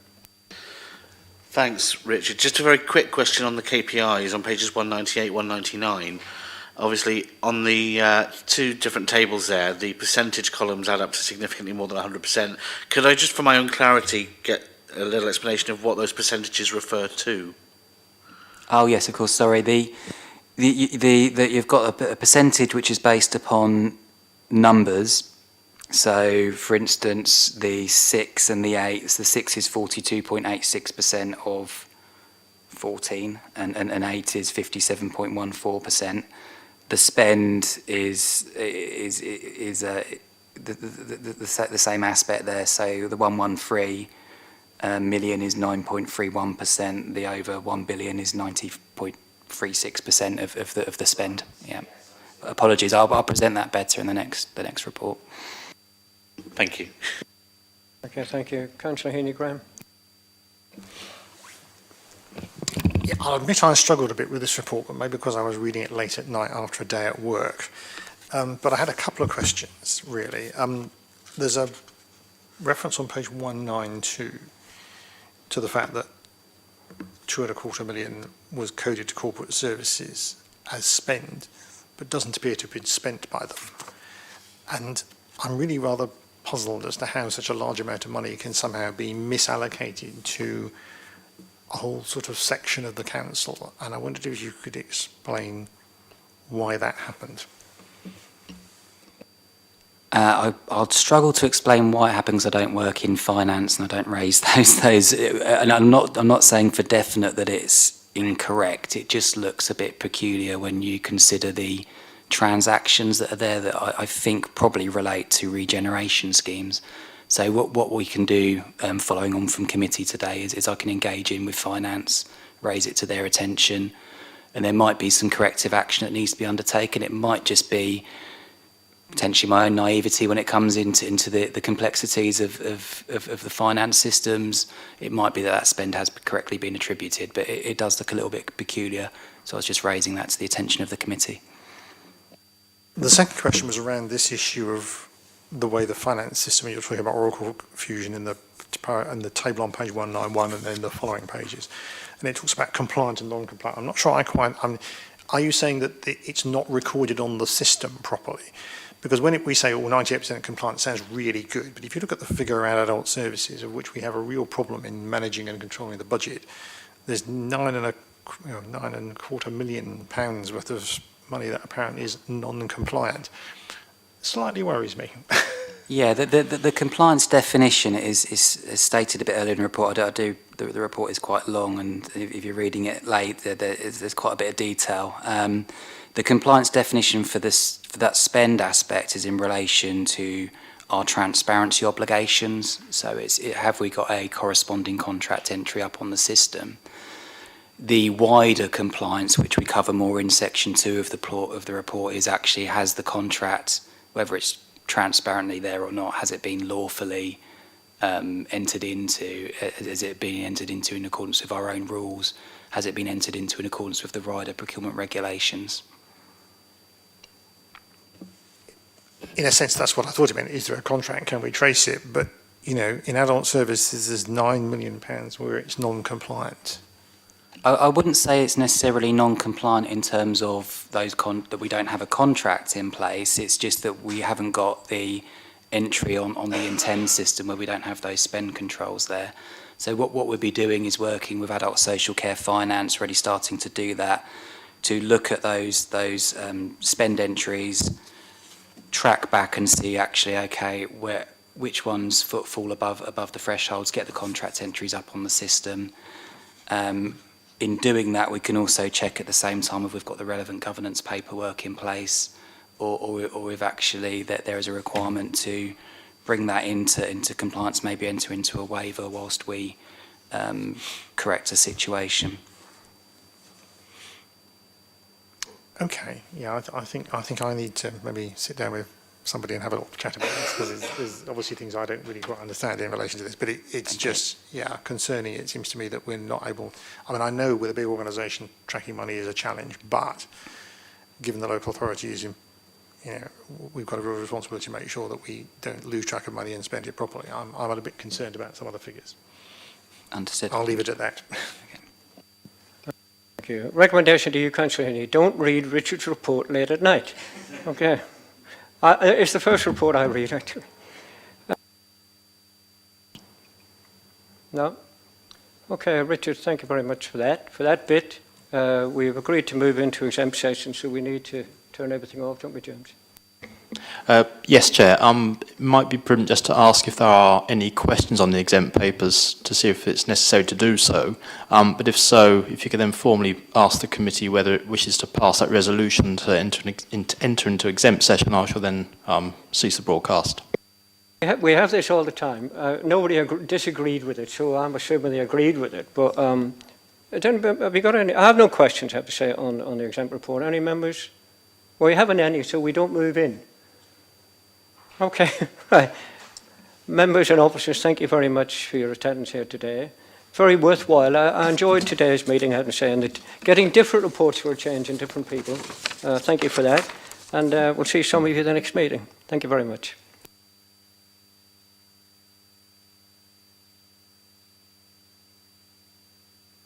Thanks, Richard. Just a very quick question on the KPIs on pages 198, 199. Obviously, on the two different tables there, the percentage columns add up to significantly more than 100%. Could I just, for my own clarity, get a little explanation of what those percentages refer to? Oh yes, of course. Sorry, you've got a percentage which is based upon numbers. So, for instance, the 6 and the 8. The 6 is 42.86% of 14, and 8 is 57.14%. The spend is the same aspect there. So the 113 million is 9.31%. The over 1 billion is 90.36% of the spend. Yeah. Apologies. I'll present that better in the next report. Thank you. Okay, thank you. Councillor Heaney-Graham. Yeah, I'll admit I struggled a bit with this report, but maybe because I was reading it late at night after a day at work. But I had a couple of questions, really. There's a reference on page 192 to the fact that 2.25 million was coded to corporate services as spend, but doesn't appear to have been spent by them. And I'm really rather puzzled as to how such a large amount of money can somehow be misallocated to a whole sort of section of the council, and I wondered if you could explain why that happened. I'll struggle to explain why it happens. I don't work in finance and I don't raise those. And I'm not saying for definite that it's incorrect. It just looks a bit peculiar when you consider the transactions that are there that I think probably relate to regeneration schemes. So what we can do, following on from committee today, is I can engage in with finance, raise it to their attention, and there might be some corrective action that needs to be undertaken. It might just be potentially my own naivety when it comes into the complexities of the finance systems. It might be that spend has correctly been attributed, but it does look a little bit peculiar. So I was just raising that to the attention of the committee. The second question was around this issue of the way the finance system, you're talking about Oracle Fusion in the table on page 191 and then the following pages. And it talks about compliant and non-compliant. I'm not sure are you saying that it's not recorded on the system properly? Because when we say 98% compliant, it sounds really good. But if you look at the figure around adult services, of which we have a real problem in managing and controlling the budget, there's £9.25 million worth of money that apparently is non-compliant. Slightly worries me. Yeah, the compliance definition is stated a bit earlier in the report. The report is quite long, and if you're reading it late, there's quite a bit of detail. The compliance definition for that spend aspect is in relation to our transparency obligations. So have we got a corresponding contract entry up on the system? The wider compliance, which we cover more in section 2 of the report, is actually has the contract, whether it's transparently there or not, has it been lawfully entered into? Has it been entered into in accordance with our own rules? Has it been entered into in accordance with the wider procurement regulations? In a sense, that's what I thought it meant. Is there a contract? Can we trace it? But, in adult services, there's £9 million where it's non-compliant. I wouldn't say it's necessarily non-compliant in terms of those that we don't have a contract in place. It's just that we haven't got the entry on the intend system where we don't have those spend controls there. So what we'll be doing is working with adult social care finance, really starting to do that, to look at those spend entries, track back and see actually, okay, which ones fall above the thresholds, get the contract entries up on the system. In doing that, we can also check at the same time if we've got the relevant governance paperwork in place, or if actually that there is a requirement to bring that into compliance, maybe enter into a waiver whilst we correct a situation. Okay, yeah, I think I need to maybe sit down with somebody and have a little chat about this, because there's obviously things I don't really quite understand in relation to this, but it's just, concerning. It seems to me that we're not able, I know with a big organisation, tracking money is a challenge, but given the local authorities, we've got a real responsibility to make sure that we don't lose track of money and spend it properly. I'm a bit concerned about some of the figures. Understood. I'll leave it at that. Thank Thank you. Recommendation to you, Councillor Heaney, don't read Richard's report late at night. Okay. It's the first report I read, actually. No? Okay, Richard, thank you very much for that. For that bit, we've agreed to move into exempt session, so we need to turn everything off, don't we, James? Yes, Chair. It might be prudent just to ask if there are any questions on the exempt papers to see if it's necessary to do so. But if so, if you could then formally ask the committee whether it wishes to pass that resolution to enter into exempt session, I shall then cease the broadcast. We have this all the time. Nobody disagreed with it, so I'm assuming they agreed with it. But have you got any? I have no questions, I have to say, on the exempt report. Any members? Well, we haven't any, so we don't move in. Okay, right. Members and officers, thank you very much for your attendance here today. Very worthwhile. I enjoyed today's meeting, I have to say, and getting different reports for a change in different people. Thank you for that. And we'll see some of you at the next meeting. Thank you very much.